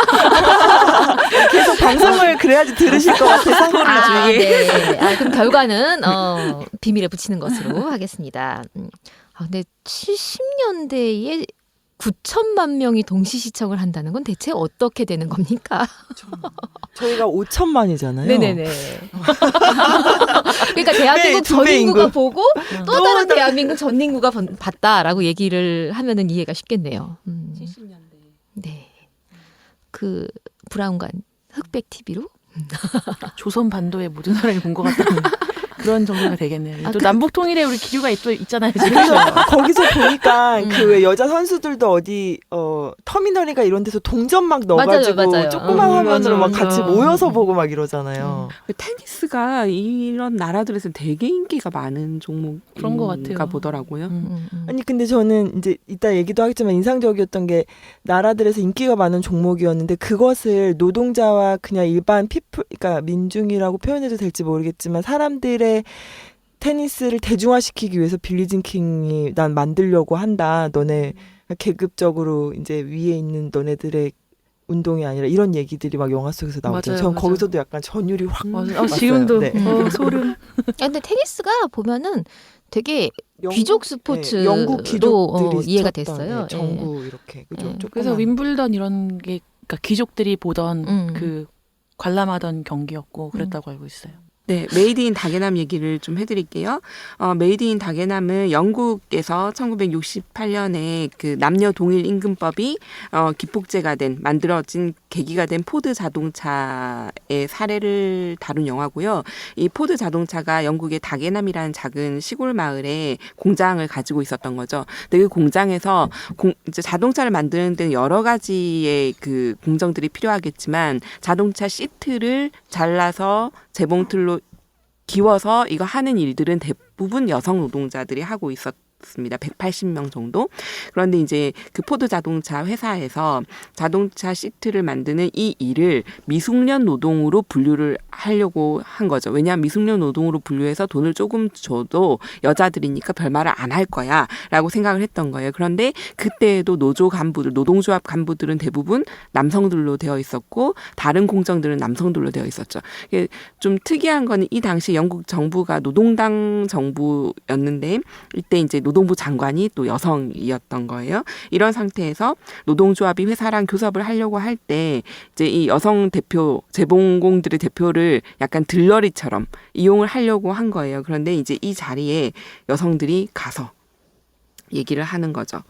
계속 방송을 그래야지 들으실 것 같아서. 네. 그럼 결과는 비밀에 붙이는 것으로 하겠습니다. 근데 70년대에 9천만 명이 동시 시청을 한다는 건 대체 어떻게 되는 겁니까? 저희가 5천만이잖아요. 네네네. 그러니까 대한민국 네, 두 배 전 인구가 인구. 보고 또 다른 대한민국 전 인구가 봤다라고 얘기를 하면은 이해가 쉽겠네요. 70년대. 네. 그 브라운관 흑백 TV로 조선 반도의 모든 사람이 본 것 같다는 그런 정도가 되겠네요. 또 남북 통일에 우리 기류가 또 있잖아요. 지금. 그래서 거기서 보니까 그 여자 선수들도 어디 터미널이가 이런 데서 동전 막 넣어가지고 맞아요. 조그만 화면으로 막 맞아. 같이 모여서 보고 막 이러잖아요. 테니스가 이런 나라들에서 되게 인기가 많은 그런 것 같아요. 종목인가 보더라고요. 아니 근데 저는 이제 이따 얘기도 하겠지만 인상적이었던 게 나라들에서 인기가 많은 종목이었는데 그것을 노동자와 그냥 일반 그러니까 민중이라고 표현해도 될지 모르겠지만 사람들의 테니스를 대중화시키기 위해서 빌리 진 킹이 난 만들려고 한다. 너네 계급적으로 이제 위에 있는 너네들의 운동이 아니라 이런 얘기들이 막 영화 속에서 나오죠. 맞아요, 전 맞아요. 거기서도 약간 전율이 확 맞아요. 왔어요. 지금도 네. 소름. 근데 테니스가 보면은 되게 귀족 스포츠로 영국 귀족들이 이해가 쳤던, 됐어요. 네, 정부 이렇게 그죠. 예. 그래서 윈블던 이런 게 그러니까 귀족들이 보던 음. 관람하던 경기였고 그랬다고 알고 있어요. 네, 메이드 인 다게남 얘기를 좀 해드릴게요. 메이드 인 다게남은 영국에서 1968년에 그 남녀 동일 임금법이 기폭제가 만들어진 계기가 된 포드 자동차의 사례를 다룬 영화고요. 이 포드 자동차가 영국의 다게남이라는 작은 시골 마을에 공장을 가지고 있었던 거죠. 근데 그 공장에서 이제 자동차를 만드는 데는 여러 가지의 그 공정들이 필요하겠지만 자동차 시트를 잘라서 재봉틀로 기워서 이거 하는 일들은 대부분 여성 노동자들이 하고 있었습니다. 180명 정도. 그런데 이제 그 포드 자동차 회사에서 자동차 시트를 만드는 이 일을 미숙련 노동으로 분류를 하려고 한 거죠. 왜냐하면 미숙련 노동으로 분류해서 돈을 조금 줘도 여자들이니까 별말을 안 할 거야 라고 생각을 했던 거예요. 그런데 그때에도 노조 간부들, 노동조합 간부들은 대부분 남성들로 되어 있었고 다른 공정들은 남성들로 되어 있었죠. 이게 좀 특이한 거는 이 당시 영국 정부가 노동당 정부였는데 이때 이제 노동부 장관이 또 여성이었던 거예요. 이런 상태에서 노동조합이 회사랑 교섭을 하려고 할 때 이제 이 여성 대표, 재봉공들의 대표를 약간 들러리처럼 이용을 하려고 한 거예요. 그런데 이제 이 자리에 여성들이 가서 얘기를 하는 거죠.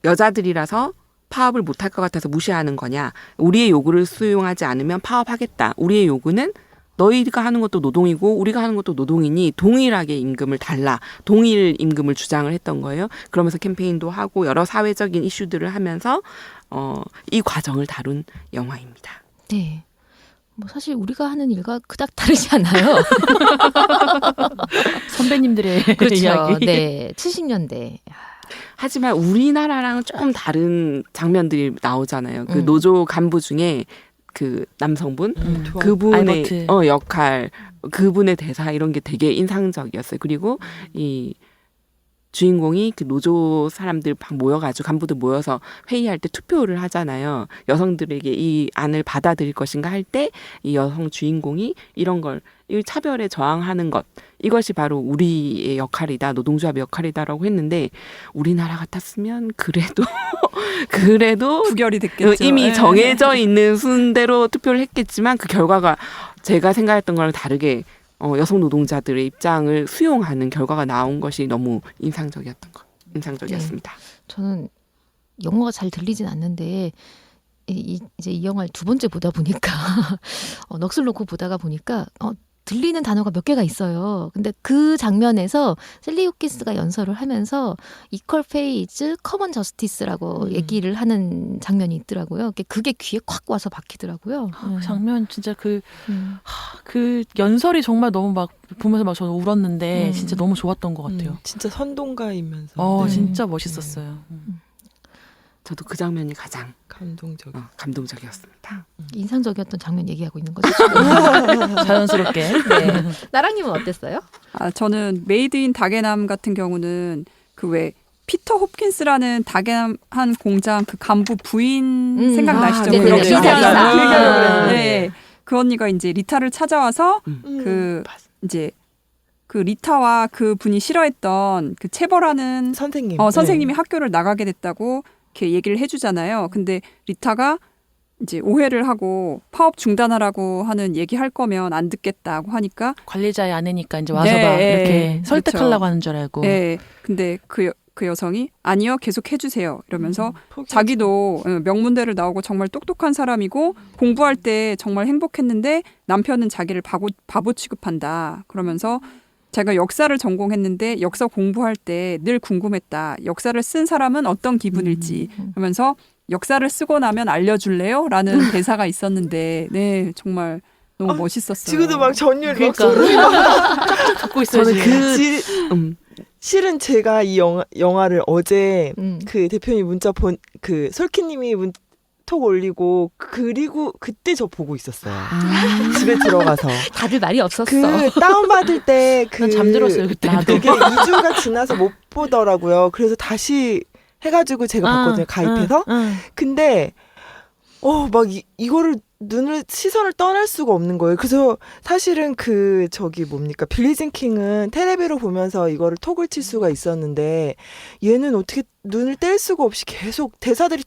여자들이라서 파업을 못할 것 같아서 무시하는 거냐. 우리의 요구를 수용하지 않으면 파업하겠다. 우리의 요구는 너희가 하는 것도 노동이고 우리가 하는 것도 노동이니 동일하게 임금을 달라. 동일 임금을 주장을 했던 거예요. 그러면서 캠페인도 하고 여러 사회적인 이슈들을 하면서 이 과정을 다룬 영화입니다. 네. 뭐 사실 우리가 하는 일과 그닥 다르지 않아요. 선배님들의 그렇죠. 이야기. 네. 70년대. 하지만 우리나라랑은 조금 다른 장면들이 나오잖아요. 그 노조 간부 중에 그 남성분 그분의 알버트. 역할, 그분의 대사 이런 게 되게 인상적이었어요. 그리고 이 주인공이 그 노조 사람들 모여가지고 간부들 모여서 회의할 때 투표를 하잖아요. 여성들에게 이 안을 받아들일 것인가 할 때 이 여성 주인공이 이런 걸 이 차별에 저항하는 것 이것이 바로 우리의 역할이다. 노동조합의 역할이다라고 했는데 우리나라 같았으면 그래도 부결이 됐겠죠. 이미 예. 정해져 있는 순대로 투표를 했겠지만 그 결과가 제가 생각했던 거랑 다르게 여성 노동자들의 입장을 수용하는 결과가 나온 것이 너무 인상적이었습니다. 저는 영어가 잘 들리진 않는데 이제 이 영화를 두 번째 보다 보니까 넋을 놓고 보다가 보니까 들리는 단어가 몇 개가 있어요. 근데 그 장면에서 셀리 호킨스가 연설을 하면서 이퀄 페이 이즈 커먼 저스티스라고 얘기를 하는 장면이 있더라고요. 그게 귀에 콱 와서 박히더라고요. 그 장면 진짜 그 연설이 정말 너무 막 보면서 막 저는 울었는데 진짜 너무 좋았던 것 같아요. 진짜 선동가이면서 네. 진짜 멋있었어요. 저도 그 장면이 가장 감동적이었습니다. 인상적이었던 장면 얘기하고 있는 거죠. 자연스럽게. 네. 나랑님은 어땠어요? 저는 메이드 인 다게남 같은 경우는 그 왜 피터 홉킨스라는 다게남 한 공장 그 간부 부인 생각나시죠? 네, 그 네, 리타. 네. 그 언니가 이제 리타를 찾아와서 그 이제 그 리타와 그 분이 싫어했던 그 체벌하는 선생님이 학교를 나가게 됐다고 이렇게 얘기를 해주잖아요. 근데 리타가 이제 오해를 하고 파업 중단하라고 하는 얘기할 거면 안 듣겠다고 하니까 관리자의 아내니까 이제 와서 막 이렇게 설득하려고 하는 줄 알고. 네. 근데 그 여성이 아니요 계속 해주세요 이러면서 자기도 명문대를 나오고 정말 똑똑한 사람이고 공부할 때 정말 행복했는데 남편은 자기를 바보 취급한다. 그러면서 제가 역사를 전공했는데 역사 공부할 때 늘 궁금했다. 역사를 쓴 사람은 어떤 기분일지. 그러면서 역사를 쓰고 나면 알려줄래요? 라는 대사가 있었는데 네 정말 너무 멋있었어요. 지금도 막 전율 그러니까 듣고 있어요. 저는 실은 제가 이 영화를 어제 그 대표님 문자 그 솔키님이 톡 올리고 그리고 그때 저 보고 있었어요. 집에 들어가서 다들 말이 없었어. 그 다운받을 때 난 잠들었어요 그때. 그게 2주가 지나서 못 보더라고요. 그래서 다시 해가지고 제가 봤거든요. 가입해서. 근데 막 이거를 시선을 떠날 수가 없는 거예요. 그래서 사실은 빌리진 킹은 텔레비로 보면서 이거를 톡을 칠 수가 있었는데 얘는 어떻게 눈을 뗄 수가 없이 계속 대사들이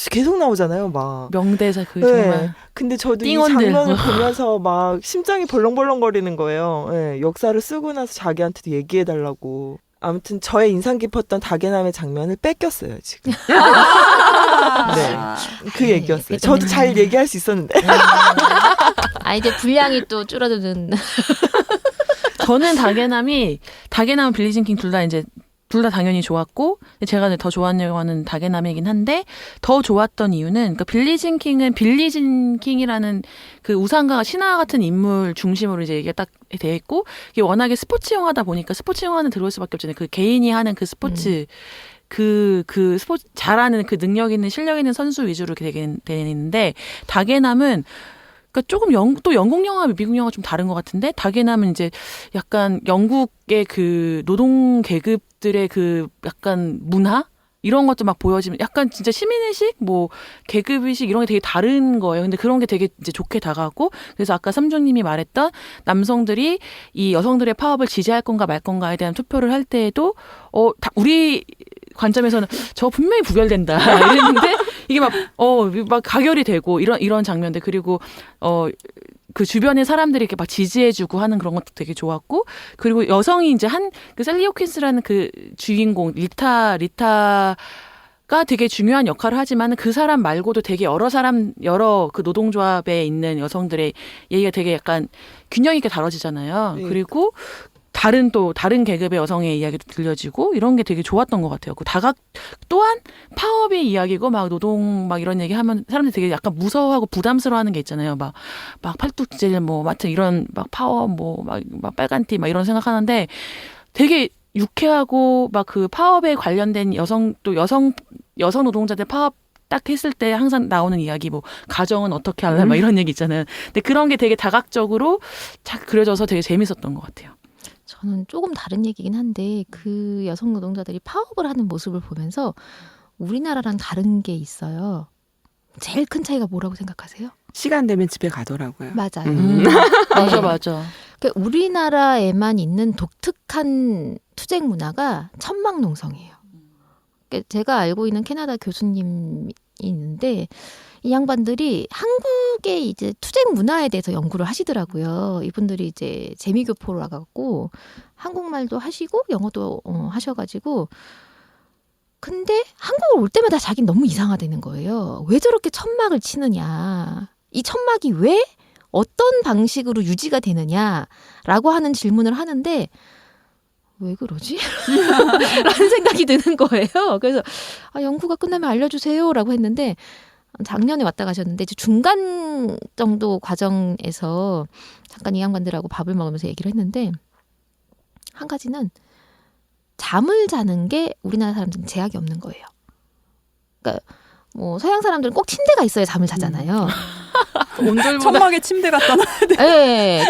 계속 나오잖아요. 막 명대사 네. 정말. 근데 저도 띵언들. 이 장면을 보면서 막 심장이 벌렁벌렁거리는 거예요. 네. 역사를 쓰고 나서 자기한테도 얘기해달라고. 아무튼 저의 인상 깊었던 다게남의 장면을 뺏겼어요 지금. 네, 그 얘기였어요. 저도 잘 얘기할 수 있었는데. 이제 분량이 또 줄어드는. 저는 다게남 빌리진 킹 둘 다 당연히 좋았고 제가 더 좋아하는 영화는 다게남이긴 한데 더 좋았던 이유는 그러니까 빌리진 킹이라는 그 우상과 신화 같은 인물 중심으로 이제 얘기가 딱 돼 있고 이게 워낙에 스포츠 영화다 보니까 스포츠 영화는 들어올 수밖에 없잖아요. 그 개인이 하는 그 스포츠 그 스포츠 잘하는 그 능력 있는 실력 있는 선수 위주로 되는데 다게남은 그러니까 조금 또 영국 영화, 미국 영화 좀 다른 것 같은데 다게남은 이제 약간 영국의 그 노동 계급들의 그 약간 문화 이런 것도 막 보여지면 약간 진짜 시민의식, 뭐 계급의식 이런 게 되게 다른 거예요. 근데 그런 게 되게 이제 좋게 다가가고 그래서 아까 삼중님이 말했던 남성들이 이 여성들의 파업을 지지할 건가 말 건가에 대한 투표를 할 때에도 우리 관점에서는 저 분명히 부결된다 이랬는데 이게 막 가결이 되고 이런 장면들 그리고 그 주변의 사람들이 이렇게 막 지지해주고 하는 그런 것도 되게 좋았고 그리고 여성이 이제 그 셀리 호킨스라는 그 주인공 리타가 되게 중요한 역할을 하지만 그 사람 말고도 되게 여러 그 노동조합에 있는 여성들의 얘기가 되게 약간 균형 있게 다뤄지잖아요. 네. 그리고 다른 계급의 여성의 이야기도 들려지고 이런 게 되게 좋았던 것 같아요. 그 또한 파업의 이야기고 막 노동 막 이런 얘기하면 사람들이 되게 약간 무서워하고 부담스러워하는 게 있잖아요. 막 팔뚝질 뭐 하여튼 이런 막 파업 뭐 막 빨간띠 막 이런 생각하는데 되게 유쾌하고 막 그 파업에 관련된 여성 노동자들 파업 딱 했을 때 항상 나오는 이야기 뭐 가정은 어떻게 할래 막 이런 얘기 있잖아요. 근데 그런 게 되게 다각적으로 잘 그려져서 되게 재밌었던 것 같아요. 저는 조금 다른 얘기긴 한데 그 여성 노동자들이 파업을 하는 모습을 보면서 우리나라랑 다른 게 있어요. 제일 큰 차이가 뭐라고 생각하세요? 시간 되면 집에 가더라고요. 맞아요. 맞아 네. 맞아. 그러니까 우리나라에만 있는 독특한 투쟁 문화가 천막농성이에요. 그러니까 제가 알고 있는 캐나다 교수님이 있는데 이 양반들이 한국의 이제 투쟁 문화에 대해서 연구를 하시더라고요. 이분들이 이제 재미교포로 와갖고 한국말도 하시고 영어도 하셔가지고 근데 한국을 올 때마다 자기는 너무 이상하다는 거예요. 왜 저렇게 천막을 치느냐. 이 천막이 왜 어떤 방식으로 유지가 되느냐라고 하는 질문을 하는데 왜 그러지? 라는 생각이 드는 거예요. 그래서 연구가 끝나면 알려주세요라고 했는데 작년에 왔다 가셨는데 이제 중간 정도 과정에서 잠깐 이 양반들하고 밥을 먹으면서 얘기를 했는데 한 가지는 잠을 자는 게 우리나라 사람들은 제약이 없는 거예요. 그러니까 뭐 서양 사람들은 꼭 침대가 있어야 잠을 자잖아요. 천막에 침대 갖다 놔. 네.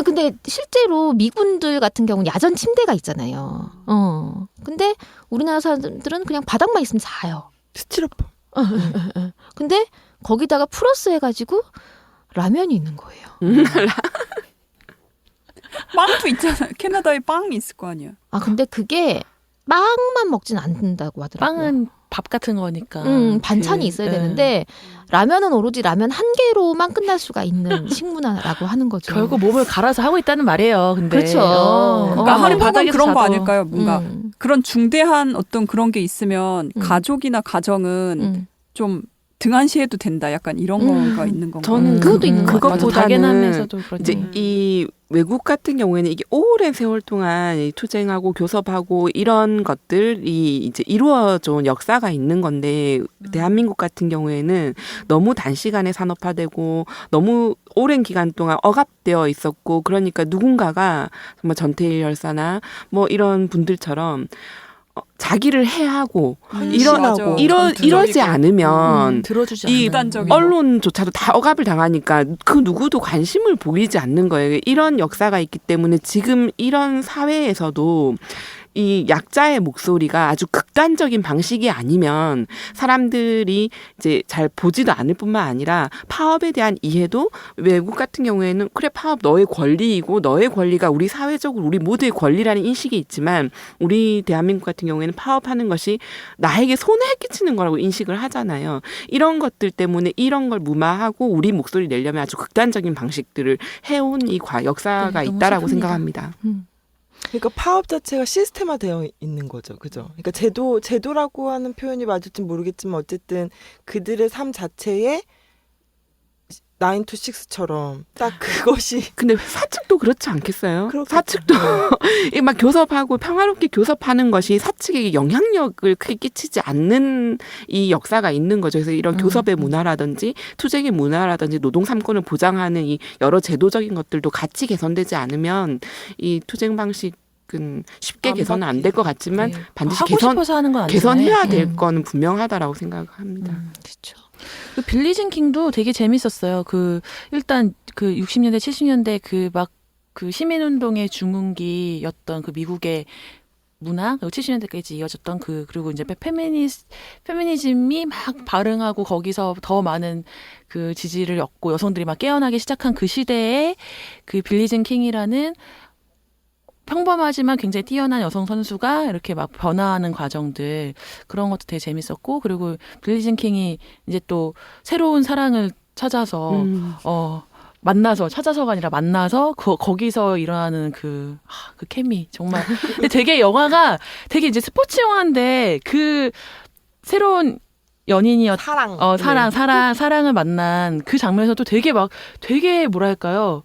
근데 실제로 미군들 같은 경우는 야전 침대가 있잖아요. 근데 우리나라 사람들은 그냥 바닥만 있으면 자요. 스티로폼. 근데 거기다가 플러스 해가지고 라면이 있는 거예요. 빵도 있잖아요. 캐나다에 빵이 있을 거 아니야. 근데 그게 빵만 먹진 않는다고 하더라고요. 빵은 밥 같은 거니까. 반찬이 있어야 되는데 라면은 오로지 라면 한 개로만 끝날 수가 있는 식문화라고 하는 거죠. 결국 몸을 갈아서 하고 있다는 말이에요. 근데 그렇죠. 그러니까 아무리 한국은 바닥에서 그런 거 자도. 아닐까요? 뭔가 그런 중대한 어떤 그런 게 있으면 가족이나 가정은 좀 등한시해도 된다. 약간 이런 거가 있는 건가? 저는 그것도 있는 것 같아요. 그것보다는 다게남에서도 그렇지. 이제 이 외국 같은 경우에는 이게 오랜 세월 동안 이 투쟁하고 교섭하고 이런 것들이 이제 이루어져 온 역사가 있는 건데 대한민국 같은 경우에는 너무 단시간에 산업화되고 너무 오랜 기간 동안 억압되어 있었고 그러니까 누군가가 정말 전태일 열사나 뭐 이런 분들처럼 자기를 해하고 헌신하고 이러지 않으면 들어주지 이 않는. 극단적인 언론조차도 다 억압을 당하니까 그 누구도 관심을 보이지 않는 거예요. 이런 역사가 있기 때문에 지금 이런 사회에서도 이 약자의 목소리가 아주 극단적인 방식이 아니면 사람들이 이제 잘 보지도 않을 뿐만 아니라 파업에 대한 이해도 외국 같은 경우에는 그래 파업 너의 권리이고 너의 권리가 우리 사회적으로 우리 모두의 권리라는 인식이 있지만 우리 대한민국 같은 경우에는 파업하는 것이 나에게 손해 끼치는 거라고 인식을 하잖아요. 이런 것들 때문에 이런 걸 무마하고 우리 목소리 내려면 아주 극단적인 방식들을 해온 이 역사가 너무 있다라고 슬픕니다. 생각합니다. 그러니까 파업 자체가 시스템화되어 있는 거죠. 그죠? 그러니까 제도라고 하는 표현이 맞을지 모르겠지만 어쨌든 그들의 삶 자체에 9 to 6처럼 딱 그것이 근데 사측도 그렇지 않겠어요? 그렇겠죠. 사측도 이막 교섭하고 평화롭게 교섭하는 것이 사측에게 영향력을 크게 끼치지 않는 이 역사가 있는 거죠. 그래서 이런 교섭의 문화라든지 투쟁의 문화라든지 노동 삼권을 보장하는 이 여러 제도적인 것들도 같이 개선되지 않으면 이 투쟁 방식은 쉽게 개선은 안 될 것 같지만 네. 반드시 하고 싶어서 하는 건 아니잖아요. 개선해야 될 거는 분명하다라고 생각합니다. 그렇죠. 그 빌리진 킹도 되게 재밌었어요. 일단 60년대 70년대 그 시민운동의 중흥기였던 그 미국의 문화, 70년대까지 이어졌던 그리고 이제 페미니즘이 막 발흥하고 거기서 더 많은 그 지지를 얻고 여성들이 막 깨어나기 시작한 그 시대에 그 빌리진 킹이라는 평범하지만 굉장히 뛰어난 여성 선수가 이렇게 막 변화하는 과정들, 그런 것도 되게 재밌었고, 그리고 빌리진 킹이 이제 또 새로운 사랑을 찾아서 찾아서가 아니라 만나서 거기서 일어나는 그 케미 정말. 근데 되게 영화가 되게 이제 스포츠 영화인데 그 새로운 사랑을 만난 그 장면에서도 되게 뭐랄까요?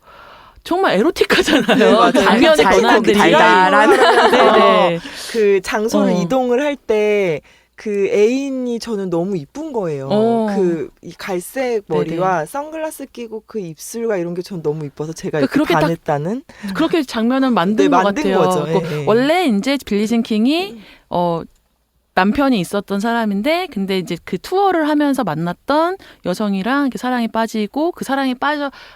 정말 에로틱하잖아요. 장면의 권한들이 달달한 네네. 그 장소를 이동을 할 때 그 애인이 저는 너무 이쁜 거예요. 그 이 갈색 머리와 선글라스 끼고 그 입술과 이런 게 저는 너무 이뻐서 제가 이렇게 그렇게 딱 반했다는 그렇게 장면을 만든 네, 것 만든 같아요. 거죠. 예, 예. 원래 이제 빌리진 킹이 남편이 있었던 사람인데 근데 이제 그 투어를 하면서 만났던 여성이랑 이렇게 사랑에 빠지고 그 사랑에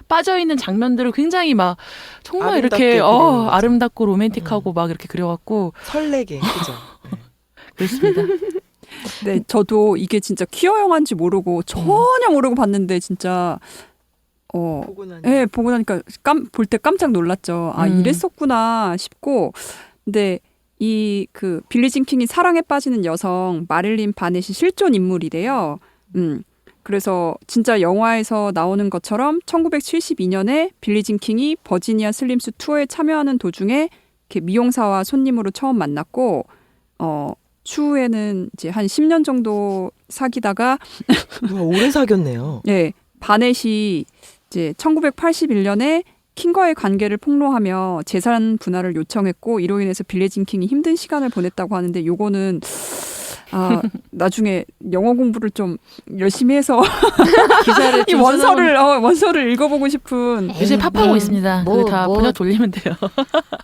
빠져 있는 장면들을 굉장히 막 정말 아름답게 이렇게 그리는 거죠. 아름답고 로맨틱하고 막 이렇게 그려갖고 설레게 그죠. 그렇습니다. 네, 저도 이게 진짜 퀴어 영화인지 모르고 전혀 모르고 봤는데 진짜 보고 나니. 네, 보고 나니까 볼 때 깜짝 놀랐죠. 아, 이랬었구나 싶고. 근데 이 그 빌리 진 킹이 사랑에 빠지는 여성 마릴린 바넷이 실존 인물이래요. 그래서 진짜 영화에서 나오는 것처럼 1972년에 빌리 진 킹이 버지니아 슬림스 투어에 참여하는 도중에 이렇게 미용사와 손님으로 처음 만났고 추후에는 이제 한 10년 정도 사귀다가 와, 오래 사귀었네요. 네, 바넷이 이제 1981년에 킹과의 관계를 폭로하며 재산 분할을 요청했고 이로 인해서 빌리 진 킹이 힘든 시간을 보냈다고 하는데 요거는 나중에 영어 공부를 좀 열심히 해서 기사를 이 원서를 읽어보고 싶은 요새 팝하고 있습니다. 뭐, 그거 다 뭐. 번역 돌리면 돼요.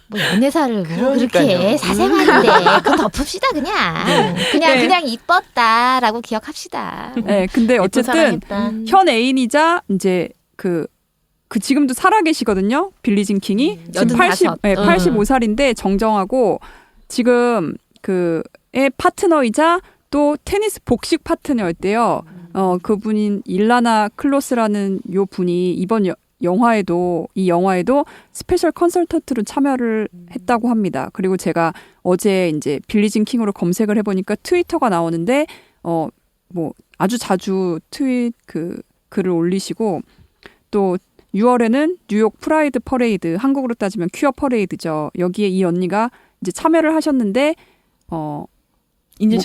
뭐 연애사를 뭐 그러니까요. 그렇게 사생활인데 그건 덮읍시다 그냥. 그냥 이뻤다라고 기억합시다. 네, 근데 예쁜 어쨌든 사랑했다. 현 애인이자 이제 그 지금도 살아계시거든요. 빌리 진 킹이 지금 85. 85살인데 정정하고 지금 그의 파트너이자 또 테니스 복식 파트너였대요. 그분인 일라나 클로스라는 요 분이 이번 영화에도 스페셜 컨설턴트로 참여를 했다고 합니다. 그리고 제가 어제 이제 빌리 진 킹으로 검색을 해보니까 트위터가 나오는데 뭐 아주 자주 글을 올리시고 또 6월에는 뉴욕 프라이드 퍼레이드, 한국으로 따지면 퀴어 퍼레이드죠. 여기에 이 언니가 이제 참여를 하셨는데 뭐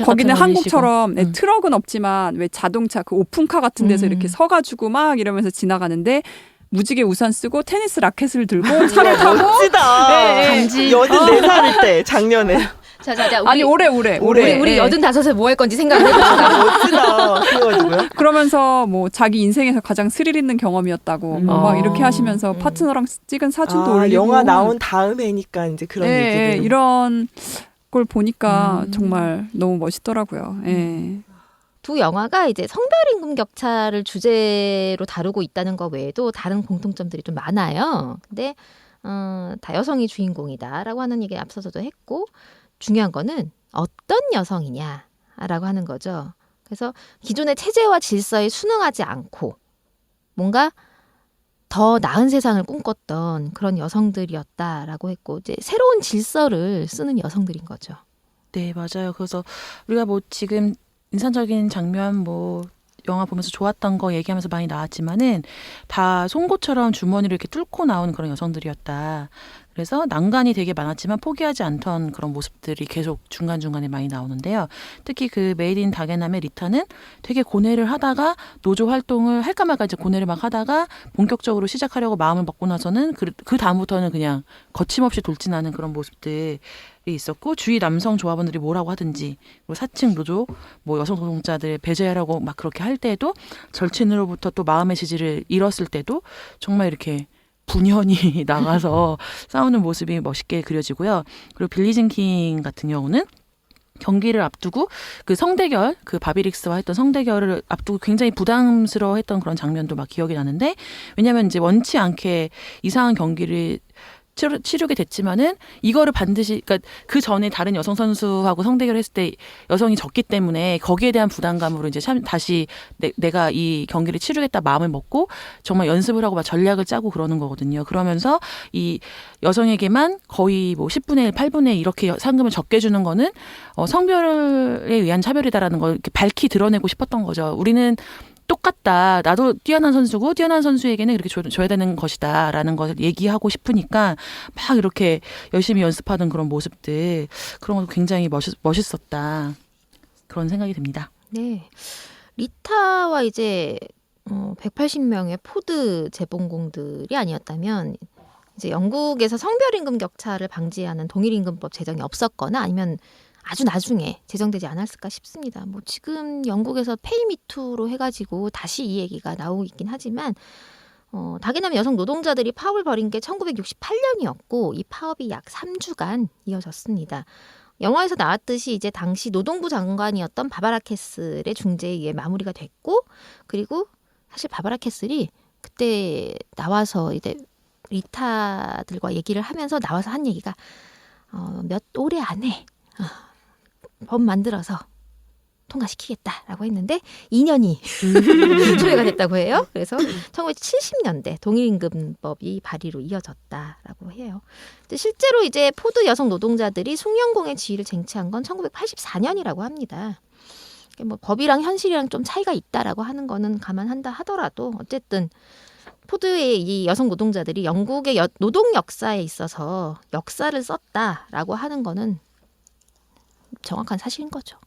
거기는 한국처럼 트럭은 없지만 왜 자동차 그 오픈카 같은 데서 이렇게 서가지고 막 이러면서 지나가는데 무지개 우산 쓰고 테니스 라켓을 들고 차를 타고 멋지다. 간지. 84살일 때 작년에. 자, 우리, 아니 올해. 우리 85세 뭐 할 건지 생각을 해봅시다. 멋지다. 그래가지고요. 그러면서 뭐 자기 인생에서 가장 스릴 있는 경험이었다고 막 이렇게 하시면서 파트너랑 찍은 사진도 올리고 영화 나온 다음 해니까 이제 그런 얘기를. 이런 걸 보니까 정말 너무 멋있더라고요. 예. 두 영화가 이제 성별 임금 격차를 주제로 다루고 있다는 것 외에도 다른 공통점들이 좀 많아요. 근데 다 여성이 주인공이다라고 하는 얘기 앞서서도 했고 중요한 거는 어떤 여성이냐라고 하는 거죠. 그래서 기존의 체제와 질서에 순응하지 않고 뭔가 더 나은 세상을 꿈꿨던 그런 여성들이었다라고 했고 이제 새로운 질서를 쓰는 여성들인 거죠. 네, 맞아요. 그래서 우리가 뭐 지금 인상적인 장면 뭐 영화 보면서 좋았던 거 얘기하면서 많이 나왔지만은 다 송곳처럼 주머니를 이렇게 뚫고 나온 그런 여성들이었다. 그래서 난간이 되게 많았지만 포기하지 않던 그런 모습들이 계속 중간중간에 많이 나오는데요. 특히 그 메이드 인 다게남의 리타는 되게 고뇌를 하다가 노조 활동을 할까 말까 이제 고뇌를 막 하다가 본격적으로 시작하려고 마음을 먹고 나서는 그 다음부터는 그냥 거침없이 돌진하는 그런 모습들이 있었고 주위 남성 조합원들이 뭐라고 하든지 그리고 사측 노조 뭐 여성 노동자들 배제하라고 막 그렇게 할 때도 절친으로부터 또 마음의 지지를 잃었을 때도 정말 이렇게 분연히 나가서 싸우는 모습이 멋있게 그려지고요. 그리고 빌리 진 킹 같은 경우는 경기를 앞두고 그 성대결, 그 바비릭스와 했던 성대결을 앞두고 굉장히 부담스러워했던 그런 장면도 막 기억이 나는데 왜냐하면 이제 원치 않게 이상한 경기를 치르게 됐지만은 이거를 반드시 그러니까 그 전에 다른 여성 선수하고 성대결을 했을 때 여성이 졌기 때문에 거기에 대한 부담감으로 이제 다시 내가 이 경기를 치르겠다 마음을 먹고 정말 연습을 하고 막 전략을 짜고 그러는 거거든요. 그러면서 이 여성에게만 거의 뭐 10분의 1, 8분의 1 이렇게 상금을 적게 주는 거는 성별에 의한 차별이다라는 걸 이렇게 밝히 드러내고 싶었던 거죠. 우리는 똑같다. 나도 뛰어난 선수고 뛰어난 선수에게는 그렇게 줘야 되는 것이다 라는 것을 얘기하고 싶으니까 막 이렇게 열심히 연습하던 그런 모습들 그런 것도 굉장히 멋있었다. 그런 생각이 듭니다. 네. 리타와 이제 180명의 포드 재봉공들이 아니었다면 이제 영국에서 성별 임금 격차를 방지하는 동일 임금법 제정이 없었거나 아니면 아주 나중에 제정되지 않았을까 싶습니다. 뭐 지금 영국에서 페이미투로 해가지고 다시 이 얘기가 나오고 있긴 하지만 다게남 여성 노동자들이 파업을 벌인 게 1968년이었고 이 파업이 약 3주간 이어졌습니다. 영화에서 나왔듯이 이제 당시 노동부 장관이었던 바바라 캐슬의 중재에 의해 마무리가 됐고, 그리고 사실 바바라 캐슬이 그때 나와서 이제 리타들과 얘기를 하면서 나와서 한 얘기가 몇 올해 안에 법 만들어서 통과시키겠다라고 했는데 2년이 초래가 됐다고 해요. 그래서 1970년대 동일임금법이 발의로 이어졌다라고 해요. 근데 실제로 이제 포드 여성 노동자들이 숭령공의 지위를 쟁취한 건 1984년이라고 합니다. 뭐 법이랑 현실이랑 좀 차이가 있다라고 하는 거는 감안한다 하더라도 어쨌든 포드의 이 여성 노동자들이 영국의 노동 역사에 있어서 역사를 썼다라고 하는 거는 정확한 사실인 거죠.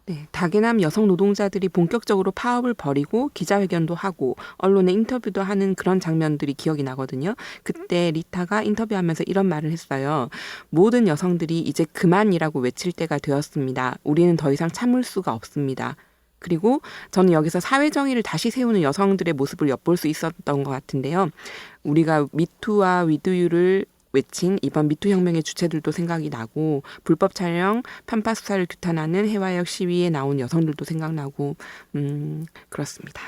네, 다게남 여성 노동자들이 본격적으로 파업을 벌이고 기자회견도 하고 언론에 인터뷰도 하는 그런 장면들이 기억이 나거든요. 그때 리타가 인터뷰하면서 이런 말을 했어요. 모든 여성들이 이제 그만이라고 외칠 때가 되었습니다. 우리는 더 이상 참을 수가 없습니다. 그리고 저는 여기서 사회정의를 다시 세우는 여성들의 모습을 엿볼 수 있었던 것 같은데요. 우리가 미투와 위드유를 외친 이번 미투 혁명의 주체들도 생각이 나고 불법 촬영, 편파 수사를 규탄하는 해화역 시위에 나온 여성들도 생각나고 그렇습니다.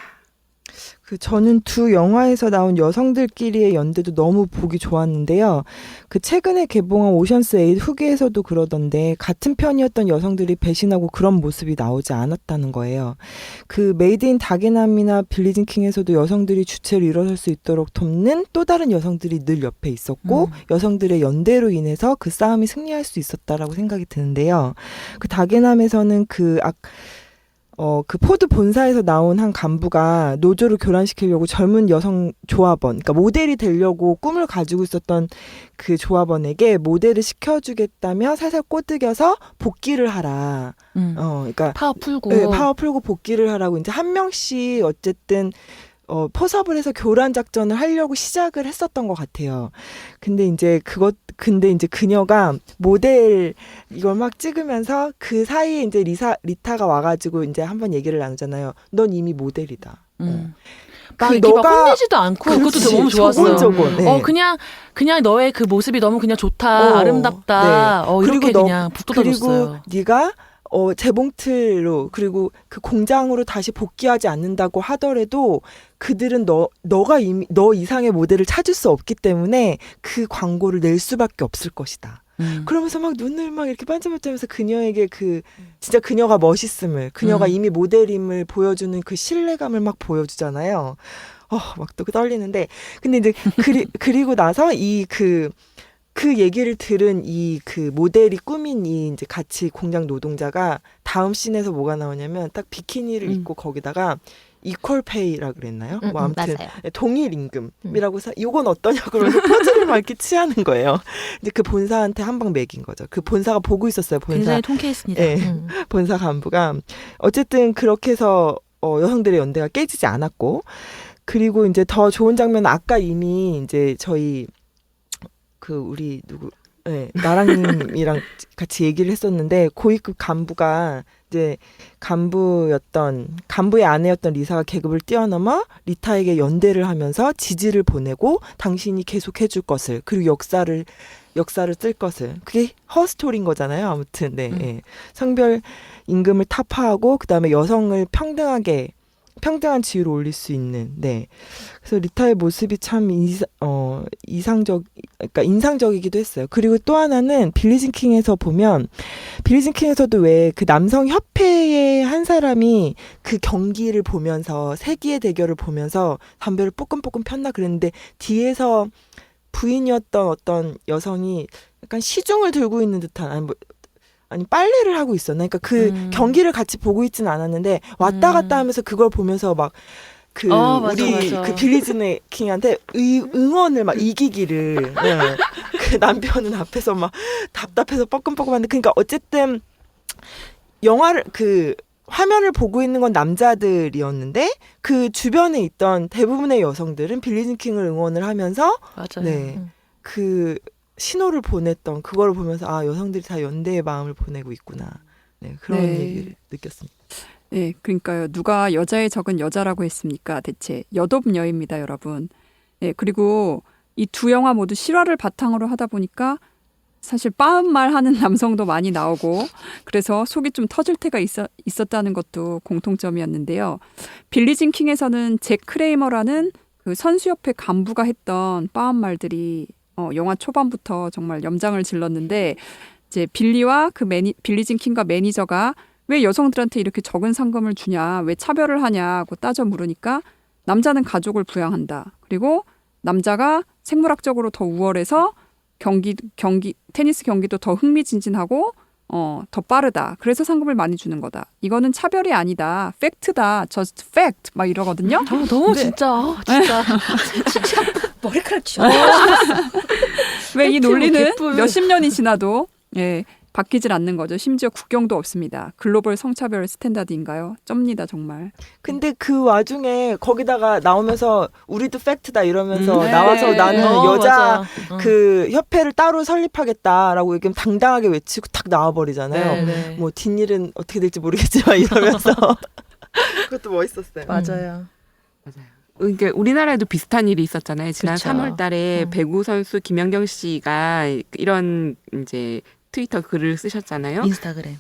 저는 두 영화에서 나온 여성들끼리의 연대도 너무 보기 좋았는데요. 그 최근에 개봉한 오션스 8 후기에서도 그러던데 같은 편이었던 여성들이 배신하고 그런 모습이 나오지 않았다는 거예요. 그 메이드 인 다게남이나 빌리진 킹에서도 여성들이 주체를 일어설 수 있도록 돕는 또 다른 여성들이 늘 옆에 있었고 여성들의 연대로 인해서 그 싸움이 승리할 수 있었다라고 생각이 드는데요. 그 다게남에서는 그 포드 본사에서 나온 한 간부가 노조를 교란시키려고 젊은 여성 조합원, 그러니까 모델이 되려고 꿈을 가지고 있었던 그 조합원에게 모델을 시켜주겠다며 살살 꼬드겨서 복귀를 하라. 그러니까 파업 풀고. 네, 파업 풀고 복귀를 하라고 이제 한 명씩 어쨌든 포섭을 해서 교란 작전을 하려고 시작을 했었던 것 같아요. 근데 이제 그녀가 모델 이걸 막 찍으면서 그 사이에 이제 리타가 와가지고 이제 한번 얘기를 나누잖아요. 넌 이미 모델이다. 막 이렇게 막 혼내지도 않고 그것도 너무 좋았어요. 네. 그냥 너의 그 모습이 너무 그냥 좋다, 아름답다. 네. 이렇게 그냥 북돋아줬어요. 그리고 네가 재봉틀로 그리고 그 공장으로 다시 복귀하지 않는다고 하더라도 그들은 너가 이미 너 이상의 모델을 찾을 수 없기 때문에 그 광고를 낼 수밖에 없을 것이다. 그러면서 막 눈을 막 이렇게 반짝반짝하면서 그녀에게 진짜 그녀가 멋있음을, 그녀가 이미 모델임을 보여주는 그 신뢰감을 막 보여주잖아요. 막 또 떨리는데. 근데 이제 그리고 나서 그 얘기를 들은 그 모델이 꾸민 이제 같이 공장 노동자가 다음 씬에서 뭐가 나오냐면 딱 비키니를 입고 거기다가 이퀄 페이라 그랬나요? 뭐 아무튼 맞아요. 동일 임금이라고 해서 이건 어떠냐고 그러면서 포즈를 막 이렇게 취하는 거예요. 이제 그 본사한테 한 방 매긴 거죠. 그 본사가 보고 있었어요. 굉장히 통쾌했습니다. 네, 본사 간부가 어쨌든 그렇게 해서 여성들의 연대가 깨지지 않았고, 그리고 이제 더 좋은 장면은 아까 이미 이제 저희 우리 나랑님이랑 같이 얘기를 했었는데 고위급 간부가 이제 간부의 아내였던 리사가 계급을 뛰어넘어 리타에게 연대를 하면서 지지를 보내고 당신이 계속 해줄 것을, 그리고 역사를 쓸 것을, 그게 허스토리인 거잖아요. 아무튼 네. 성별 임금을 타파하고 그다음에 여성을 평등한 지위로 올릴 수 있는, 네. 그래서 리타의 모습이 참 인상적이기도 했어요. 그리고 또 하나는 빌리진 킹에서 보면, 빌리진 킹에서도 왜 그 남성 협회의 한 사람이 그 경기를 보면서, 세기의 대결을 보면서 담배를 뽀끔뽀끔 폈나 그랬는데, 뒤에서 부인이었던 어떤 여성이 약간 시중을 들고 있는 듯한, 아니 빨래를 하고 있었나? 그러니까 그 경기를 같이 보고 있지는 않았는데 왔다 갔다 하면서 그걸 보면서 막 맞아. 그 빌리진 킹한테 응원을 막 이기기를 그 남편은 앞에서 막 답답해서 뻐끔뻐끔한데, 그러니까 어쨌든 영화를 화면을 보고 있는 건 남자들이었는데 그 주변에 있던 대부분의 여성들은 빌리진 킹을 응원을 하면서 맞아요. 네. 신호를 보냈던 그거를 보면서 여성들이 다 연대의 마음을 보내고 있구나. 네, 그런 얘기를 느꼈습니다. 네, 그러니까요. 누가 여자의 적은 여자라고 했습니까? 대체 여덟녀입니다, 여러분. 네, 그리고 이 두 영화 모두 실화를 바탕으로 하다 보니까 사실 빠음말 하는 남성도 많이 나오고 그래서 속이 좀 터질 때가 있었다는 것도 공통점이었는데요. 빌리진 킹에서는 잭 크레이머라는 그 선수협회 간부가 했던 빠음말들이 영화 초반부터 정말 염장을 질렀는데 이제 빌리와 빌리진 킹과 매니저가 왜 여성들한테 이렇게 적은 상금을 주냐, 왜 차별을 하냐고 따져 물으니까 남자는 가족을 부양한다. 그리고 남자가 생물학적으로 더 우월해서 테니스 경기도 더 흥미진진하고 더 빠르다. 그래서 상금을 많이 주는 거다. 이거는 차별이 아니다. 팩트다. just fact. 막 이러거든요. 너무 진짜 머리카락 쥐어. 왜 이 논리는 개뿔. 몇십 년이 지나도 바뀌질 않는 거죠. 심지어 국경도 없습니다. 글로벌 성차별 스탠다드인가요? 쩝니다 정말. 근데 그 와중에 거기다가 나오면서 우리도 팩트다 이러면서 네. 나와서 나는 여자 맞아. 그 협회를 따로 설립하겠다라고 얘기하면 당당하게 외치고 탁 나와버리잖아요. 네. 뭐 뒷일은 어떻게 될지 모르겠지만 이러면서 그것도 멋있었어요. 맞아요. 그러니까 우리나라에도 비슷한 일이 있었잖아요. 지난 그쵸. 3월 달에 배구 선수 김연경 씨가 이런 이제 트위터 글을 쓰셨잖아요.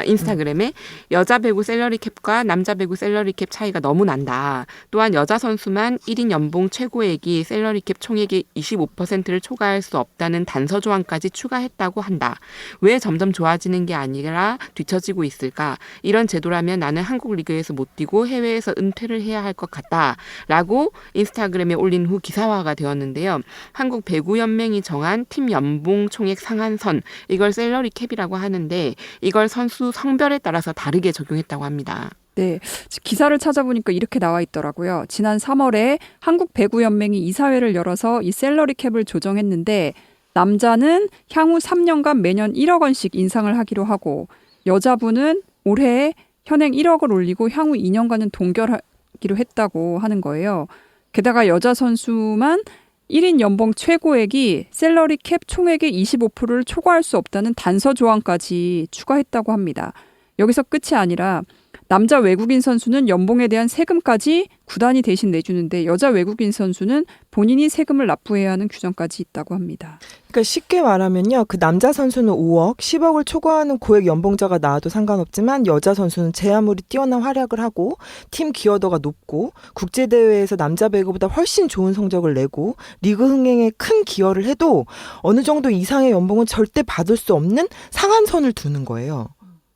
인스타그램에 여자 배구 셀러리 캡과 남자 배구 셀러리 캡 차이가 너무 난다. 또한 여자 선수만 1인 연봉 최고액이 셀러리 캡 총액의 25%를 초과할 수 없다는 단서 조항까지 추가했다고 한다. 왜 점점 좋아지는 게 아니라 뒤처지고 있을까? 이런 제도라면 나는 한국 리그에서 못 뛰고 해외에서 은퇴를 해야 할 것 같다. 라고 인스타그램에 올린 후 기사화가 되었는데요. 한국 배구연맹이 정한 팀 연봉 총액 상한선, 이걸 셀러리 캡이라고 하는데 이걸 선수 성별에 따라서 다르게 적용했다고 합니다. 네, 기사를 찾아보니까 이렇게 나와 있더라고요. 지난 3월에 한국 배구연맹이 이사회를 열어서 이 셀러리 캡을 조정했는데 남자는 향후 3년간 매년 1억 원씩 인상을 하기로 하고 여자분은 올해 현행 1억을 올리고 향후 2년간은 동결하기로 했다고 하는 거예요. 게다가 여자 선수만 1인 연봉 최고액이 셀러리 캡 총액의 25%를 초과할 수 없다는 단서 조항까지 추가했다고 합니다. 여기서 끝이 아니라 남자 외국인 선수는 연봉에 대한 세금까지 구단이 대신 내주는데 여자 외국인 선수는 본인이 세금을 납부해야 하는 규정까지 있다고 합니다. 그러니까 쉽게 말하면요. 그 남자 선수는 5억, 10억을 초과하는 고액 연봉자가 나와도 상관없지만 여자 선수는 제 아무리 뛰어난 활약을 하고 팀 기여도가 높고 국제대회에서 남자 배구보다 훨씬 좋은 성적을 내고 리그 흥행에 큰 기여를 해도 어느 정도 이상의 연봉은 절대 받을 수 없는 상한선을 두는 거예요.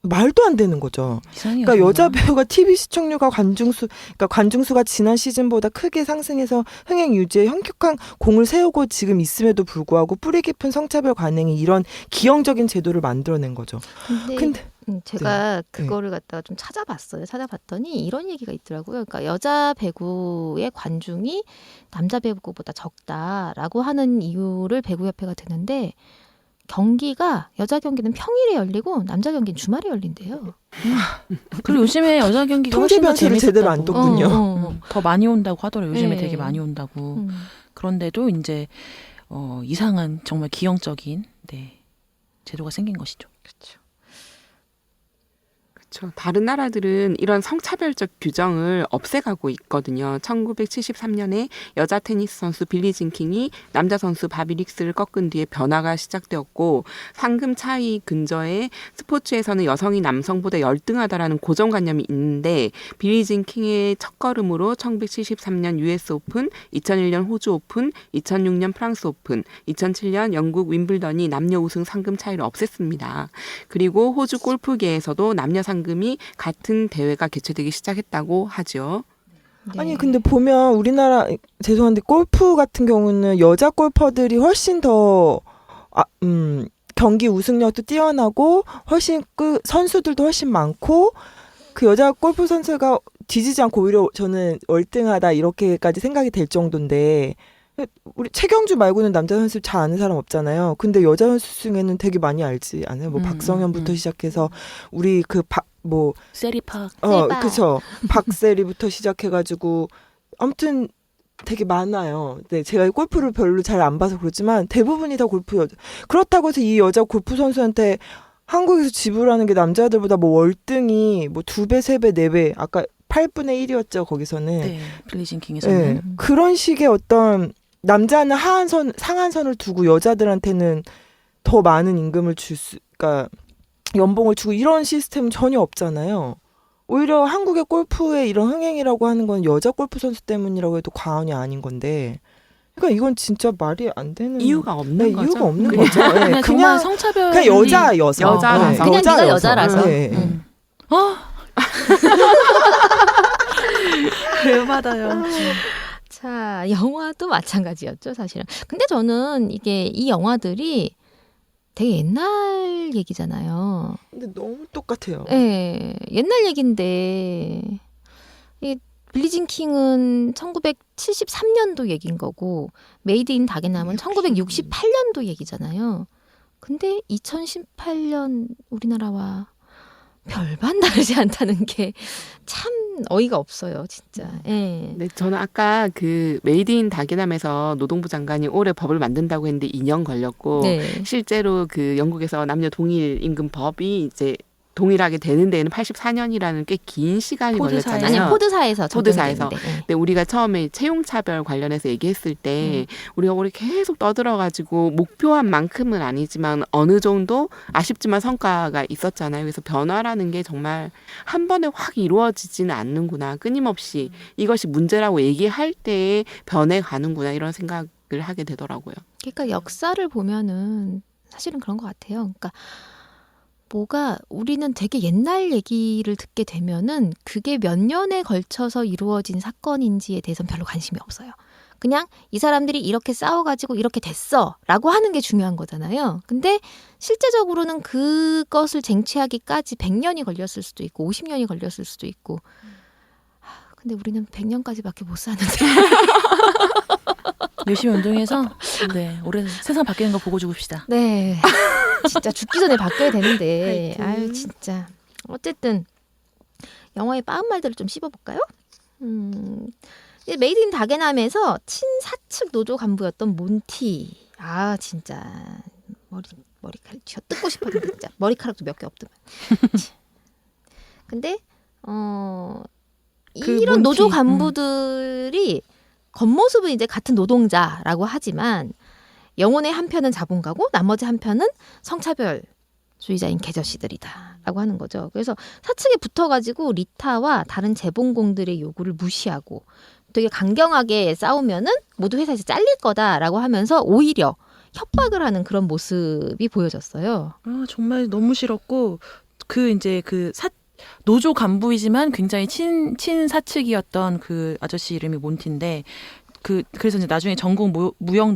말도 안 되는 거죠. 이상해요. 그러니까 여자 배우가 TV 시청률과 관중수가 지난 시즌보다 크게 상승해서 흥행 유지에 현격한 공을 세우고 지금 있음에도 불구하고 뿌리 깊은 성차별 관행이 이런 기형적인 제도를 만들어낸 거죠. 근데 제가 그거를 갖다가 좀 찾아봤어요. 찾아봤더니 이런 얘기가 있더라고요. 그러니까 여자 배구의 관중이 남자 배구보다 적다라고 하는 이유를 배구협회가 드는데 경기가 여자 경기는 평일에 열리고 남자 경기는 주말에 열린대요. 그리고 요즘에 여자 경기가 훨씬 더 통제변체를 재밌었다고. 제대로 안 뒀군요. 더 많이 온다고 하더라고요. 요즘에 네. 되게 많이 온다고. 그런데도 이제 이상한 정말 기형적인 제도가 생긴 것이죠. 그렇죠. 다른 나라들은 이런 성차별적 규정을 없애가고 있거든요. 1973년에 여자 테니스 선수 빌리진 킹이 남자 선수 바비 릭스를 꺾은 뒤에 변화가 시작되었고 상금 차이 근저에 스포츠에서는 여성이 남성보다 열등하다라는 고정관념이 있는데 빌리진 킹의 첫걸음으로 1973년 US 오픈, 2001년 호주 오픈, 2006년 프랑스 오픈, 2007년 영국 윈블던이 남녀 우승 상금 차이를 없앴습니다. 그리고 호주 골프계에서도 남녀 상금이 같은 대회가 개최되기 시작했다고 하죠. 네. 아니 근데 보면 우리나라 죄송한데 골프 같은 경우는 여자 골퍼들이 훨씬 더 경기 우승력도 뛰어나고 훨씬 그 선수들도 훨씬 많고 그 여자 골프 선수가 뒤지지 않고 오히려 저는 월등하다 이렇게까지 생각이 될 정도인데 우리 최경주 말고는 남자 선수 잘 아는 사람 없잖아요. 근데 여자 선수 중에는 되게 많이 알지 않아요? 뭐 박성현부터 시작해서 우리 세리팍. 그쵸. 박세리부터 시작해가지고 아무튼 되게 많아요. 네, 제가 골프를 별로 잘 안 봐서 그렇지만 대부분이 다 골프 여자. 그렇다고 해서 이 여자 골프 선수한테 한국에서 지불하는 게 남자들보다 뭐 월등히 뭐 2배, 3배, 4배 아까 8분의 1이었죠 거기서는. 네, 빌리진 킹에서는. 네, 그런 식의 어떤 남자는 상한선을 두고 여자들한테는 더 많은 임금을 그러니까 연봉을 주고 이런 시스템은 전혀 없잖아요. 오히려 한국의 골프의 이런 흥행이라고 하는 건 여자 골프 선수 때문이라고 해도 과언이 아닌 건데, 그러니까 이건 진짜 말이 안 되는 이유가 없는 거죠. 이유가 없는 그냥 거죠. 네, 그냥 정말 성차별 그냥 여자여서 여자라서. 그냥 네가 여자라서. 네. 대박이요. 자, 영화도 마찬가지였죠, 사실은. 근데 저는 이게 이 영화들이 되게 옛날 얘기잖아요. 근데 너무 똑같아요. 예, 옛날 얘기인데 이 빌리진 킹은 1973년도 얘기인 거고 메이드 인 다게남은 1968년도 얘기잖아요. 근데 2018년 우리나라와 별반 다르지 않다는 게 참 어이가 없어요, 진짜. 예. 네, 저는 아까 그 메이드 인 다게남에서 노동부 장관이 올해 법을 만든다고 했는데 2년 걸렸고 네. 실제로 그 영국에서 남녀 동일 임금 법이 이제 동일하게 되는 데에는 84년이라는 꽤 긴 시간이 포드사에서. 걸렸잖아요. 아니 포드사에서 포드사에서. 적용되는데, 예. 근데 우리가 처음에 채용차별 관련해서 얘기했을 때 우리가 우리 계속 떠들어가지고 목표한 만큼은 아니지만 어느 정도 아쉽지만 성과가 있었잖아요. 그래서 변화라는 게 정말 한 번에 확 이루어지지는 않는구나. 끊임없이 이것이 문제라고 얘기할 때 변해가는구나 이런 생각을 하게 되더라고요. 그러니까 역사를 보면은 사실은 그런 것 같아요. 그러니까 뭐가 우리는 되게 옛날 얘기를 듣게 되면은 그게 몇 년에 걸쳐서 이루어진 사건인지에 대해서는 별로 관심이 없어요. 그냥 이 사람들이 이렇게 싸워가지고 이렇게 됐어라고 하는 게 중요한 거잖아요. 근데 실제적으로는 그것을 쟁취하기까지 100년이 걸렸을 수도 있고 50년이 걸렸을 수도 있고. 근데 우리는 100년까지밖에 못 사는데. 열심히 운동해서 네 올해 세상 바뀌는 거 보고 죽읍시다. 네. 진짜 죽기 전에 바뀌어야 되는데. 파이팅. 아유, 진짜. 어쨌든 영화의 빠은 말들을 좀 씹어볼까요? 이제 메이드 인 다게남에서 친사측 노조 간부였던 몬티. 아, 진짜 머리카락 쥐어 뜯고 싶었는데 진짜 머리카락도 몇 개 없더만. 근데 그 이런 몬티, 노조 간부들이 겉모습은 이제 같은 노동자라고 하지만 영혼의 한 편은 자본가고 나머지 한 편은 성차별주의자인 개저씨들이다라고 하는 거죠. 그래서 사측에 붙어가지고 리타와 다른 재봉공들의 요구를 무시하고 되게 강경하게 싸우면은 모두 회사에서 잘릴 거다라고 하면서 오히려 협박을 하는 그런 모습이 보여졌어요. 아 정말 너무 싫었고 그 이제 노조 간부이지만 굉장히 친사측이었던 그 아저씨 이름이 몬티인데 그래서 이제 나중에 전국 무역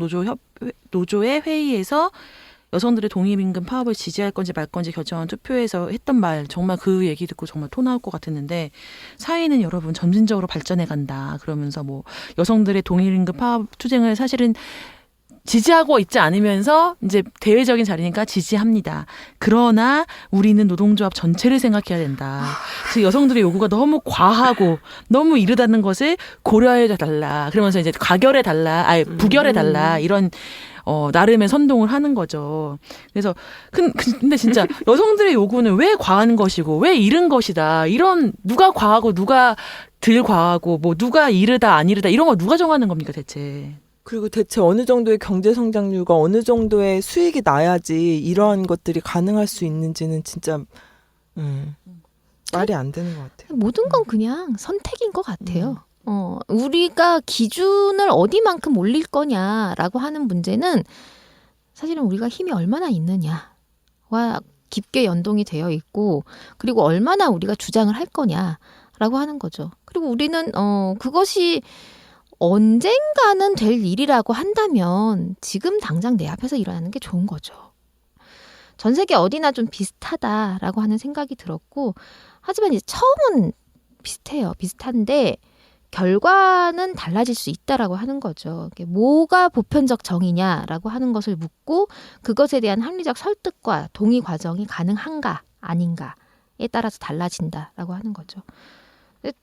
노조의 회의에서 여성들의 독립임금 파업을 지지할 건지 말 건지 결정한 투표에서 했던 말 정말 그 얘기 듣고 정말 토 나올 것 같았는데 사회는 여러분 점진적으로 발전해 간다 그러면서 뭐 여성들의 독립임금 파업 투쟁을 사실은 지지하고 있지 않으면서 이제 대외적인 자리니까 지지합니다. 그러나 우리는 노동조합 전체를 생각해야 된다. 즉 여성들의 요구가 너무 과하고 너무 이르다는 것을 고려해 달라. 그러면서 이제 가결해 달라. 부결해 달라. 이런 나름의 선동을 하는 거죠. 그래서 근데 진짜 여성들의 요구는 왜 과한 것이고 왜 이른 것이다. 이런 누가 과하고 누가 덜 과하고 뭐 누가 이르다 안 이르다 이런 거 누가 정하는 겁니까 대체. 그리고 대체 어느 정도의 경제 성장률과 어느 정도의 수익이 나야지 이러한 것들이 가능할 수 있는지는 진짜 말이 안 되는 것 같아요. 모든 건 그냥 선택인 것 같아요. 우리가 기준을 어디만큼 올릴 거냐라고 하는 문제는 사실은 우리가 힘이 얼마나 있느냐와 깊게 연동이 되어 있고 그리고 얼마나 우리가 주장을 할 거냐라고 하는 거죠. 그리고 우리는 그것이 언젠가는 될 일이라고 한다면 지금 당장 내 앞에서 일어나는 게 좋은 거죠. 전 세계 어디나 좀 비슷하다라고 하는 생각이 들었고 하지만 이제 처음은 비슷해요. 비슷한데 결과는 달라질 수 있다라고 하는 거죠. 뭐가 보편적 정의냐라고 하는 것을 묻고 그것에 대한 합리적 설득과 동의 과정이 가능한가 아닌가에 따라서 달라진다라고 하는 거죠.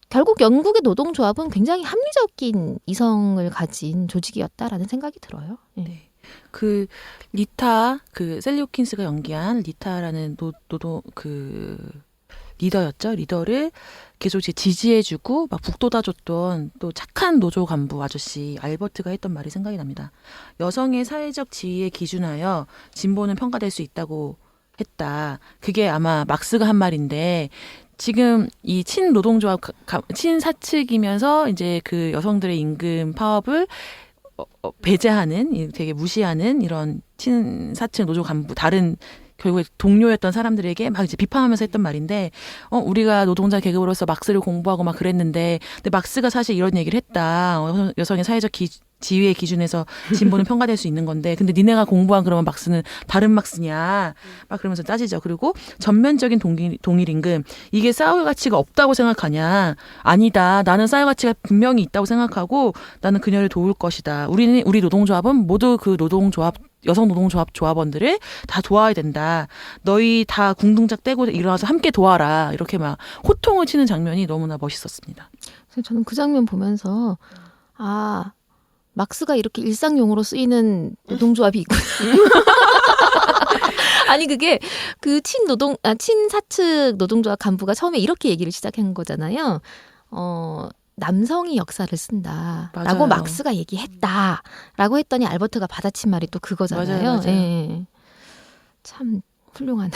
결국 영국의 노동조합은 굉장히 합리적인 이성을 가진 조직이었다라는 생각이 들어요. 네. 그 리타 셀리 호킨스가 연기한 리타라는 노동 리더였죠. 리더를 계속 이제 지지해주고 막 북돋아줬던 또 착한 노조 간부 아저씨 알버트가 했던 말이 생각이 납니다. 여성의 사회적 지위에 기준하여 진보는 평가될 수 있다고 했다. 그게 아마 막스가 한 말인데 지금 이 친노동조합 친사측이면서 이제 그 여성들의 임금 파업을 배제하는 되게 무시하는 이런 친사측 노조 간부 다른 결국에 동료였던 사람들에게 막 이제 비판하면서 했던 말인데, 우리가 노동자 계급으로서 막스를 공부하고 막 그랬는데, 근데 막스가 사실 이런 얘기를 했다. 여성의 사회적 지위의 기준에서 진보는 평가될 수 있는 건데, 근데 니네가 공부한 그러면 막스는 다른 막스냐? 막 그러면서 따지죠. 그리고 전면적인 동일 임금, 이게 싸울 가치가 없다고 생각하냐? 아니다. 나는 싸울 가치가 분명히 있다고 생각하고, 나는 그녀를 도울 것이다. 우리 노동조합은 모두 그 여성 노동조합 조합원들을 다 도와야 된다. 너희 다 궁둥짝 떼고 일어나서 함께 도와라. 이렇게 막 호통을 치는 장면이 너무나 멋있었습니다. 저는 그 장면 보면서 막스가 이렇게 일상용어로 쓰이는 노동조합이 있구나. 아니 그게 그 친사측 노동조합 간부가 처음에 이렇게 얘기를 시작한 거잖아요. 남성이 역사를 쓴다라고 맞아요. 막스가 얘기했다라고 했더니 알버트가 받아친 말이 또 그거잖아요. 맞아요. 예. 참 훌륭한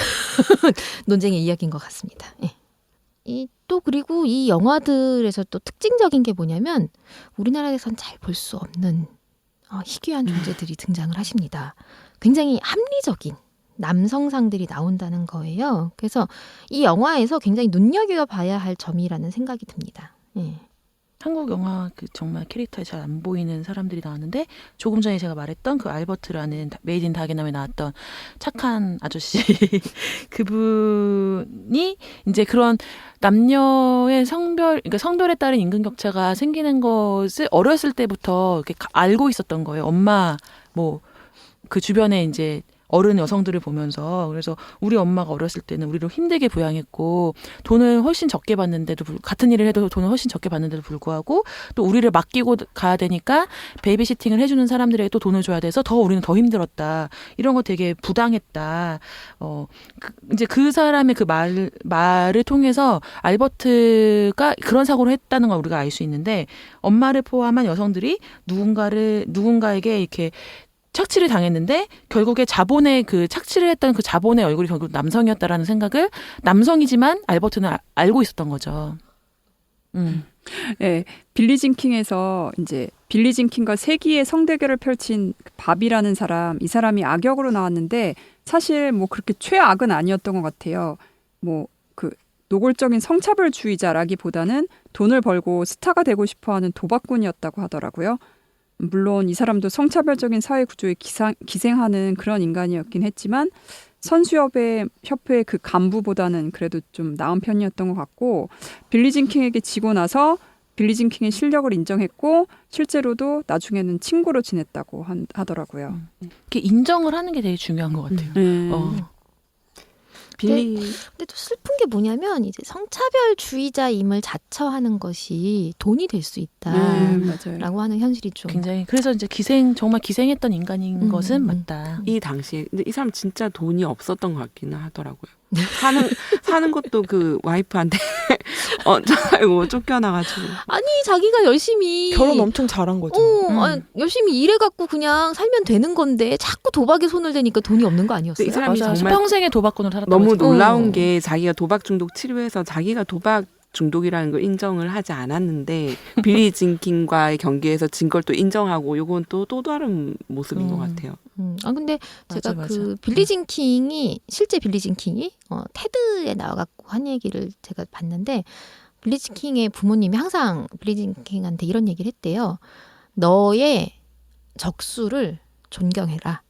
논쟁의 이야기인 것 같습니다. 예. 또 그리고 이 영화들에서 또 특징적인 게 뭐냐면 우리나라에선 잘 볼 수 없는 희귀한 존재들이 등장을 하십니다. 굉장히 합리적인 남성상들이 나온다는 거예요. 그래서 이 영화에서 굉장히 눈여겨봐야 할 점이라는 생각이 듭니다. 예. 한국 영화 그 정말 캐릭터에 잘 안 보이는 사람들이 나왔는데 조금 전에 제가 말했던 그 알버트라는 메이드 인 다게남에 나왔던 착한 아저씨 그분이 이제 그런 남녀의 그러니까 성별에 따른 임금 격차가 생기는 것을 어렸을 때부터 이렇게 알고 있었던 거예요. 엄마 뭐 그 주변에 이제 어른 여성들을 보면서 그래서 우리 엄마가 어렸을 때는 우리를 힘들게 부양했고 돈을 훨씬 적게 받는데도 같은 일을 해도 돈을 훨씬 적게 받는데도 불구하고 또 우리를 맡기고 가야 되니까 베이비시팅을 해주는 사람들에게 또 돈을 줘야 돼서 우리는 더 힘들었다. 이런 거 되게 부당했다. 이제 그 사람의 그 말을 통해서 알버트가 그런 사고를 했다는 걸 우리가 알 수 있는데 엄마를 포함한 여성들이 누군가에게 이렇게 착취를 당했는데 결국에 착취를 했던 그 자본의 얼굴이 결국 남성이었다라는 생각을 남성이지만 알버트는 알고 있었던 거죠. 네, 빌리진 킹에서 이제 빌리진 킹과 세기의 성대결을 펼친 밥이라는 이 사람이 악역으로 나왔는데 사실 뭐 그렇게 최악은 아니었던 것 같아요. 뭐 그 노골적인 성차별주의자라기보다는 돈을 벌고 스타가 되고 싶어하는 도박꾼이었다고 하더라고요. 물론 이 사람도 성차별적인 사회 구조에 기생하는 그런 인간이었긴 했지만 선수협회 그 간부보다는 그래도 좀 나은 편이었던 것 같고 빌리진 킹에게 지고 나서 빌리진 킹의 실력을 인정했고 실제로도 나중에는 친구로 지냈다고 하더라고요. 이렇게 인정을 하는 게 되게 중요한 것 같아요. 근데 또 슬픈 게 뭐냐면 이제 성차별주의자임을 자처하는 것이 돈이 될 수 있다라고 맞아요. 하는 현실이 좀 굉장히 그래서 이제 정말 기생했던 인간인 것은 맞다. 이 당시에 근데 이 사람 진짜 돈이 없었던 것 같기는 하더라고요. 사는 것도 그 와이프한테 쫓겨나가지고. 아니 자기가 열심히 결혼 엄청 잘한 거죠. 열심히 일해갖고 그냥 살면 되는 건데 자꾸 도박에 손을 대니까 돈이 없는 거 아니었어요? 이 사람이 맞아. 정말 평생의 도박꾼으로 살았다고 너무 했죠. 놀라운 게 자기가 도박 중독 치료해서 자기가 도박 중독이라는 걸 인정을 하지 않았는데 빌리진 킹과의 경기에서 진 걸 또 인정하고 요건 또 다른 모습인 것 같아요. 근데 제가 맞아. 그 빌리진 킹이 실제 빌리진 킹이 테드에 나와갖고 한 얘기를 제가 봤는데 빌리진 킹의 부모님이 항상 빌리진 킹한테 이런 얘기를 했대요. 너의 적수를 존경해라.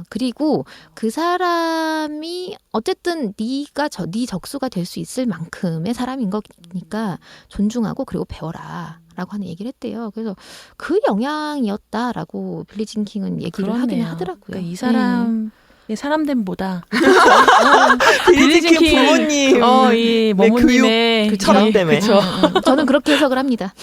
그리고 그 사람이 어쨌든 네 적수가 될 수 있을 만큼의 사람인 거니까 존중하고 그리고 배워라 라고 하는 얘기를 했대요. 그래서 그 영향이었다라고 빌리진 킹은 얘기를 하긴 하더라고요. 그러니까 이 사람 사람됨보다 빌리진 킹 부모님 이 머무님의 그 철학 때문에. 그쵸. 저는 그렇게 해석을 합니다.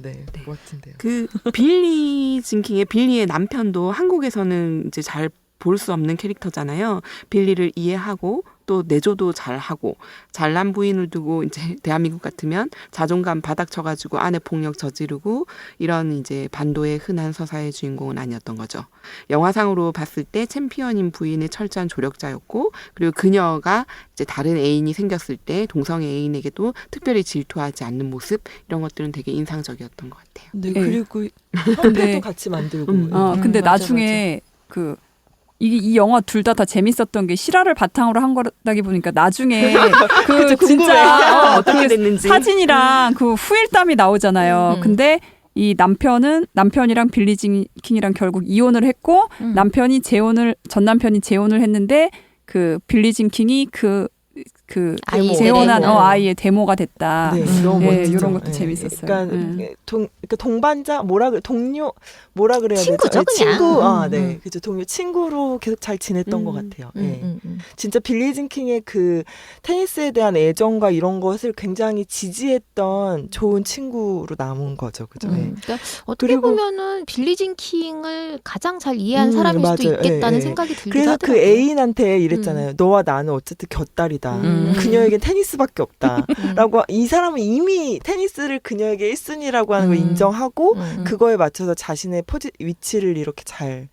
네. 멋진데요. 그 빌리진 킹의 빌리의 남편도 한국에서는 이제 잘 볼 수 없는 캐릭터잖아요. 빌리를 이해하고 또 내조도 잘하고 잘난 부인을 두고 이제 대한민국 같으면 자존감 바닥 쳐가지고 아내 폭력 저지르고 이런 이제 반도의 흔한 서사의 주인공은 아니었던 거죠. 영화상으로 봤을 때 챔피언인 부인의 철저한 조력자였고 그리고 그녀가 이제 다른 애인이 생겼을 때 동성애 애인에게도 특별히 질투하지 않는 모습 이런 것들은 되게 인상적이었던 것 같아요. 네, 네. 그리고 근데- 협회도 같이 만들고. 근데 맞아, 나중에 이 영화 둘 다 재밌었던 게 실화를 바탕으로 한 거라기 보니까 나중에 그 그쵸, 진짜 어떻게 그 됐는지. 사진이랑 그 후일담이 나오잖아요. 근데 이 남편이랑 빌리 킹이랑 결국 이혼을 했고 전 남편이 재혼을 했는데 그 빌리 킹이 그 아이의 재혼한 데모. 아이의 데모가 됐다. 네, 너무 예, 멋지죠. 이런 것도 예. 재밌었어요. 그러니까, 그러니까 동반자 동료 뭐라 그래야 친구죠, 되죠? 그냥. 친구, 네, 그죠. 동료 친구로 계속 잘 지냈던 것 같아요. 예. 진짜 빌리 진 킹의 그 테니스에 대한 애정과 이런 것을 굉장히 지지했던 좋은 친구로 남은 거죠, 그죠? 예. 그러니까 어떻게 그리고- 보면은 빌리 진 킹을 가장 잘 이해한 사람일 수도 맞아요. 있겠다는 예, 예. 생각이 들기도 그래서 그 하더라고요. 애인한테 이랬잖아요. 너와 나는 어쨌든 곁다리다. 그녀에겐 테니스밖에 없다. 라고 이 사람은 이미 테니스를 그녀에게 1순위라고 하는 걸 인정하고 그거에 맞춰서 자신의 위치를 이렇게 잘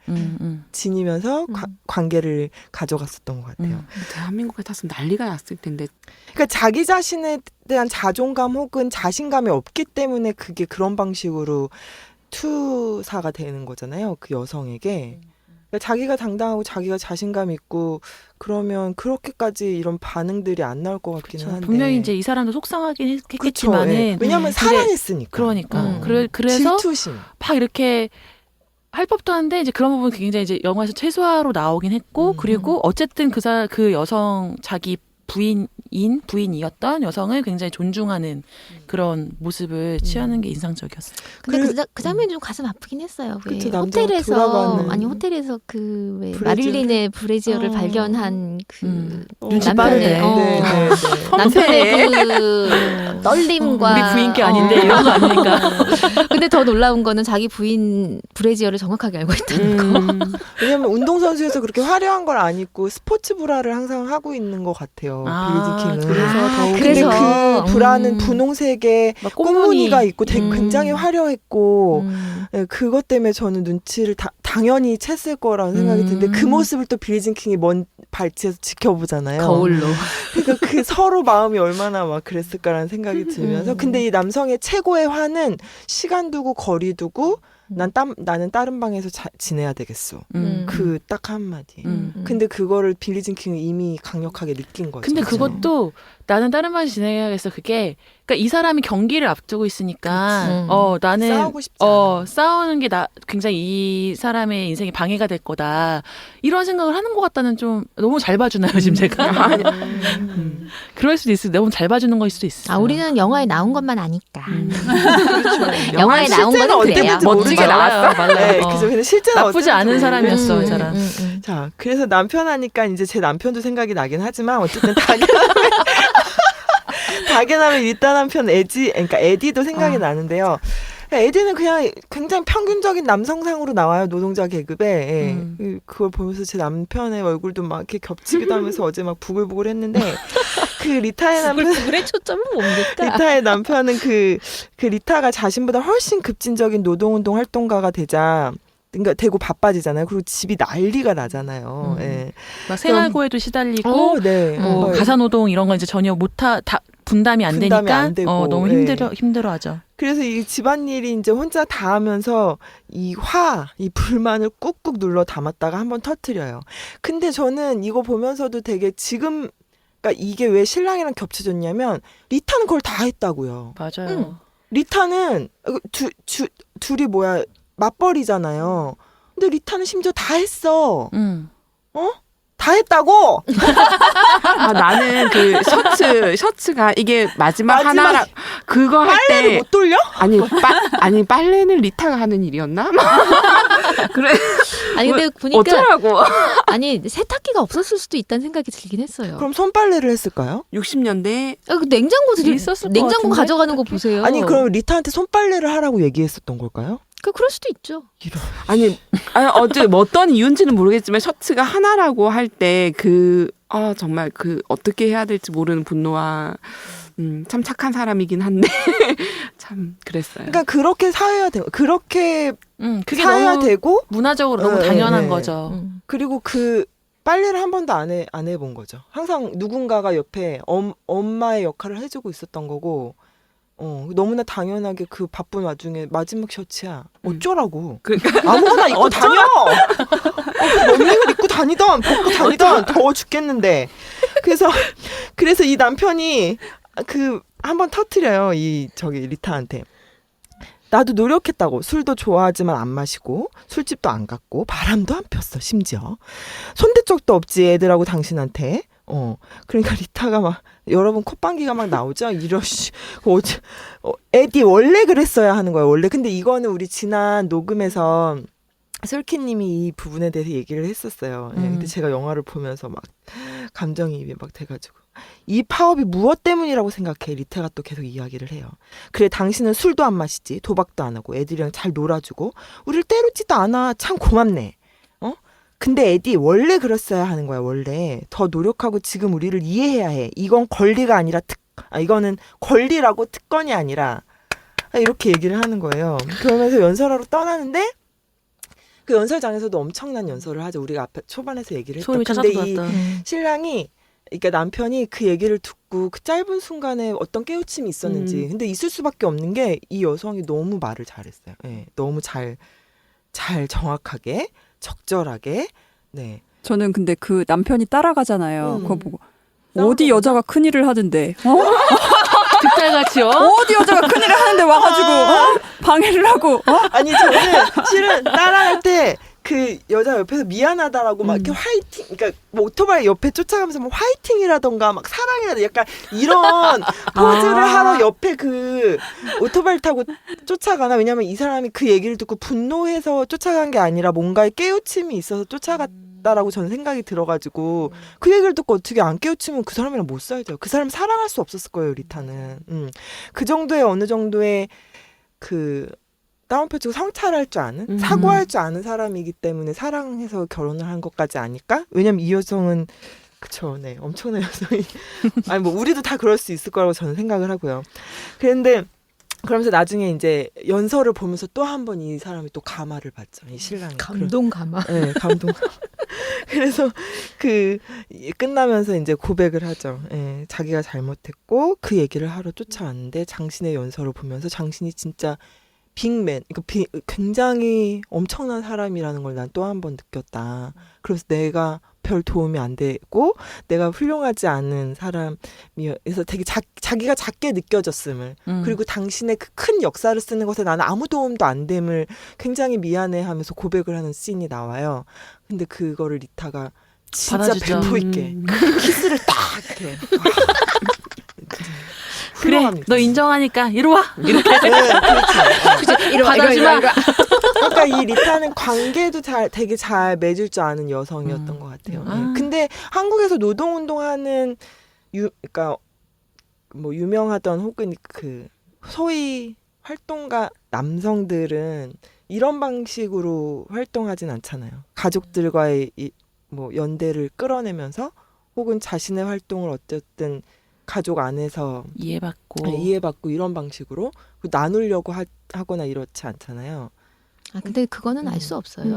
지니면서 관계를 가져갔었던 것 같아요. 대한민국 같았으면 난리가 났을 텐데. 그러니까 자기 자신에 대한 자존감 혹은 자신감이 없기 때문에 그게 그런 방식으로 투사가 되는 거잖아요. 그 여성에게. 그러니까 자기가 당당하고 자기가 자신감 있고 그러면 그렇게까지 이런 반응들이 안 나올 것 같기는 한데. 분명히 이제 이 사람도 속상하긴 그쵸, 했겠지만은 예. 왜냐하면 사랑했으니까. 그러니까 그래서 질투심. 막 이렇게 할 법도 한데 이제 그런 부분 굉장히 이제 영화에서 최소화로 나오긴 했고 그리고 어쨌든 그 여성 자기 부인이었던 여성을 굉장히 존중하는 그런 모습을 취하는 게 인상적이었어요. 근데 그 장면이 좀 가슴 아프긴 했어요. 왜 그쵸, 남자가 호텔에서 돌아가는 호텔에서 그 왜 브래지어. 마릴린의 브래지어를 어. 발견한 그 눈치 남편의 빠르네. 네, 네, 네. 남편의 그 떨림과 우리 부인 게 아닌데 이런 거 아니니까. 근데 더 놀라운 거는 자기 부인 브래지어를 정확하게 알고 있다는 거. 왜냐면 운동선수에서 그렇게 화려한 걸 안 입고 스포츠 브라를 항상 하고 있는 것 같아요. 빌리지 킹은. 그래서 더욱 근데 그래서, 그 브라는 분홍색에 막 꽃무늬가 있고 되게 음. 굉장히 화려했고 예, 그것 때문에 저는 눈치를 당연히 챘을 거라는 생각이 드는데 그 모습을 또 빌리진 킹이 먼 발치에서 지켜보잖아요. 거울로. 그러니까 그 서로 마음이 얼마나 막 그랬을까라는 생각이 들면서 근데 이 남성의 최고의 화는 시간 두고 거리 두고 나는 다른 방에서 지내야 되겠어. 그 딱 한마디. 근데 그거를 빌리진 킹은 이미 강력하게 느낀 거죠. 근데 그것도 나는 다른 방에서 지내야겠어. 그게 그러니까 이 사람이 경기를 앞두고 있으니까 나는 싸우고 싶지 않아. 싸우는 게 굉장히 이 사람의 인생에 방해가 될 거다. 이런 생각을 하는 것 같다는 좀 너무 잘 봐주나요 지금 제가? 그럴 수도 있어. 너무 잘 봐주는 거일 수도 있어. 우리는 영화에 나온 것만 아니까. 그렇죠. 영화에 나온 실제는 거는 어땠는지 그래요. 모르게 나왔어. 네, 어. 그죠. 근데 실제는 나쁘지 어땠는지 않은 사람이었어 이 모르겠는데. 사람. 자, 그래서 남편 하니까 이제 제 남편도 생각이 나긴 하지만 어쨌든 다게남의 리따 남편 그러니까 에디도 생각이 나는데요. 에디는 그냥 굉장히 평균적인 남성상으로 나와요. 노동자 계급에. 예. 그걸 보면서 제 남편의 얼굴도 막 이렇게 겹치기도 하면서 어제 막 부글부글 했는데 그 리타의 남편 불의 초점은 뭡니까? 리타의 남편은 그 리타가 자신보다 훨씬 급진적인 노동운동 활동가가 그러니까 되고 바빠지잖아요. 그리고 집이 난리가 나잖아요. 예. 막 생활고에도 시달리고 네. 가사노동 이런 건 이제 전혀 분담이 안 분담이 되니까 안 되고, 너무 힘들어하죠. 그래서 이 집안일이 이제 혼자 다 하면서 이 불만을 꾹꾹 눌러 담았다가 한번 터뜨려요. 근데 저는 이거 보면서도 되게 그러니까 이게 왜 신랑이랑 겹쳐졌냐면 리타는 그걸 다 했다고요. 맞아요. 리타는 둘이 맞벌이잖아요. 근데 리타는 심지어 다 했어. 다 했다고? 나는 그 셔츠가 이게 마지막 하나라 그거 할 빨래를 때 못 돌려? 아니 빨래는 리타가 하는 일이었나? 그래. 아니 근데 보니까 어쩌라고? 아니 세탁기가 없었을 수도 있다는 생각이 들긴 했어요. 그럼 손빨래를 했을까요? 60년대 그 냉장고 있었을 것 냉장고 같은데? 가져가는 거 보세요. 아니 그럼 리타한테 손빨래를 하라고 얘기했었던 걸까요? 그럴 수도 있죠. 아니 어떤 이유인지는 모르겠지만 셔츠가 하나라고 할 때 정말 그 어떻게 해야 될지 모르는 분노와 참 착한 사람이긴 한데 참 그랬어요. 그러니까 그렇게 사야 되고 그렇게 그게 사야 너무 되고 문화적으로 너무 네, 당연한 네. 거죠. 그리고 그 빨래를 한 번도 안 해본 거죠. 항상 누군가가 옆에 엄마의 역할을 해주고 있었던 거고 너무나 당연하게 그 바쁜 와중에 마지막 셔츠야. 어쩌라고. 아무거나 입고 다녀. 런닝을 입고 다니던 벗고 다니던 더워 죽겠는데. 그래서 이 남편이 그 한번 터트려요. 이 리타한테. 나도 노력했다고. 술도 좋아하지만 안 마시고 술집도 안 갔고 바람도 안 폈어. 심지어 손댈 적도 없지 애들하고 당신한테. 그러니까 리타가 막 여러분 콧방귀가 막 나오죠. 이러시 에디 원래 그랬어야 하는 거예요. 원래. 근데 이거는 우리 지난 녹음에서 솔키님이 이 부분에 대해서 얘기를 했었어요. 근데 제가 영화를 보면서 막 감정이입이 막 돼가지고 이 파업이 무엇 때문이라고 생각해? 리타가 또 계속 이야기를 해요. 그래 당신은 술도 안 마시지, 도박도 안 하고 애들이랑 잘 놀아주고 우리를 때려지도 않아. 참 고맙네. 근데 에디 원래 그랬어야 하는 거야. 원래 더 노력하고 지금 우리를 이해해야 해. 이건 권리가 아니라 이거는 권리라고 특권이 아니라 이렇게 얘기를 하는 거예요. 그러면서 연설하러 떠나는데 그 연설장에서도 엄청난 연설을 하죠. 우리가 앞에 초반에서 얘기를 했던. 소름이 근데 차차도 이 났다. 신랑이 그러니까 남편이 그 얘기를 듣고 그 짧은 순간에 어떤 깨우침이 있었는지. 근데 있을 수밖에 없는 게 이 여성이 너무 말을 잘했어요. 네, 너무 잘 정확하게 적절하게. 네. 저는 근데 그 남편이 따라가잖아요. 그거 보고 싸우는 어디 여자가 큰일을 하던데 득달같이요? 어디 여자가 큰일을 하는데 와가지고 방해를 하고 아니 저는 실은 따라갈 때 그 여자 옆에서 미안하다라고 막 이렇게 화이팅, 그러니까 뭐 오토바이 옆에 쫓아가면서 뭐 화이팅이라던가 막 사랑이라던가 약간 이런 포즈를 하러 옆에 그 오토바이를 타고 쫓아가나. 왜냐면 이 사람이 그 얘기를 듣고 분노해서 쫓아간 게 아니라 뭔가의 깨우침이 있어서 쫓아갔다라고 저는 생각이 들어가지고 그 얘기를 듣고 어떻게 안 깨우치면 그 사람이랑 못 살죠. 그 사람 사랑할 수 없었을 거예요, 리타는. 그 정도의 어느 정도의 그 다운표치고 성찰할 줄 아는, 사고할 줄 아는 사람이기 때문에 사랑해서 결혼을 한 것까지 아닐까? 왜냐면 이 여성은 그쵸, 네, 엄청난 여성이 아니 뭐 우리도 다 그럴 수 있을 거라고 저는 생각을 하고요. 그런데 그러면서 나중에 이제 연설을 보면서 또 한 번 이 사람이 또 감화를 받죠. 이 신랑이. 감동 감화. 네, 감동. 그래서 끝나면서 이제 고백을 하죠. 예, 자기가 잘못했고 그 얘기를 하러 쫓아왔는데 당신의 연설을 보면서 당신이 진짜 빅맨, 굉장히 엄청난 사람이라는 걸 난 또 한 번 느꼈다. 그래서 내가 별 도움이 안 되고 내가 훌륭하지 않은 사람이어서 되게 자기가 작게 느껴졌음을 그리고 당신의 그 큰 역사를 쓰는 것에 나는 아무 도움도 안 됨을 굉장히 미안해하면서 고백을 하는 씬이 나와요. 근데 그거를 리타가 진짜 받아주죠. 배포 있게 키스를 딱 이렇게. 그래, 너 인정하니까 이리 와. 이렇게. 네, 그렇죠. 이리 와, 받아주마. 그러니까 이 리타는 관계도 되게 잘 맺을 줄 아는 여성이었던 것 같아요. 네. 근데 한국에서 노동운동하는 그러니까 뭐 유명하던 혹은 그 소위 활동가 남성들은 이런 방식으로 활동하진 않잖아요. 가족들과의 뭐 연대를 끌어내면서 혹은 자신의 활동을 어쨌든 가족 안에서 이해받고 이런 방식으로 나누려고 하거나 이렇지 않잖아요. 근데 그거는 알 수 없어요.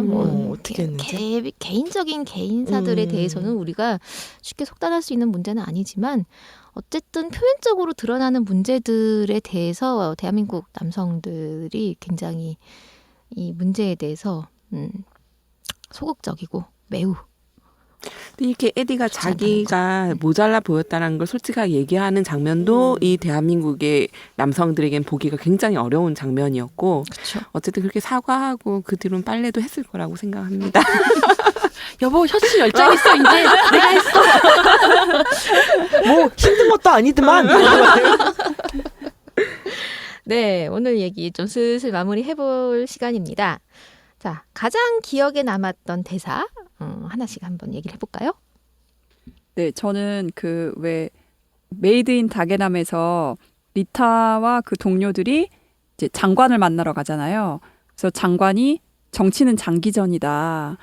어떻게 했는지. 개인적인 개인사들에 대해서는 우리가 쉽게 속단할 수 있는 문제는 아니지만 어쨌든 표면적으로 드러나는 문제들에 대해서 대한민국 남성들이 굉장히 이 문제에 대해서 소극적이고 매우 이렇게 에디가 자기가 모자라 보였다는 걸 솔직하게 얘기하는 장면도 이 대한민국의 남성들에겐 보기가 굉장히 어려운 장면이었고 그쵸. 어쨌든 그렇게 사과하고 그 뒤로는 빨래도 했을 거라고 생각합니다. 여보 셔츠 10장 있어 이제 내가 했어. 뭐 힘든 것도 아니더만. 네, 오늘 얘기 좀 슬슬 마무리해볼 시간입니다. 자, 가장 기억에 남았던 대사 하나씩 한번 얘기를 해볼까요? 네, 저는 그 왜 메이드 인 다게남에서 리타와 그 동료들이 이제 장관을 만나러 가잖아요. 그래서 장관이 정치는 장기전이다.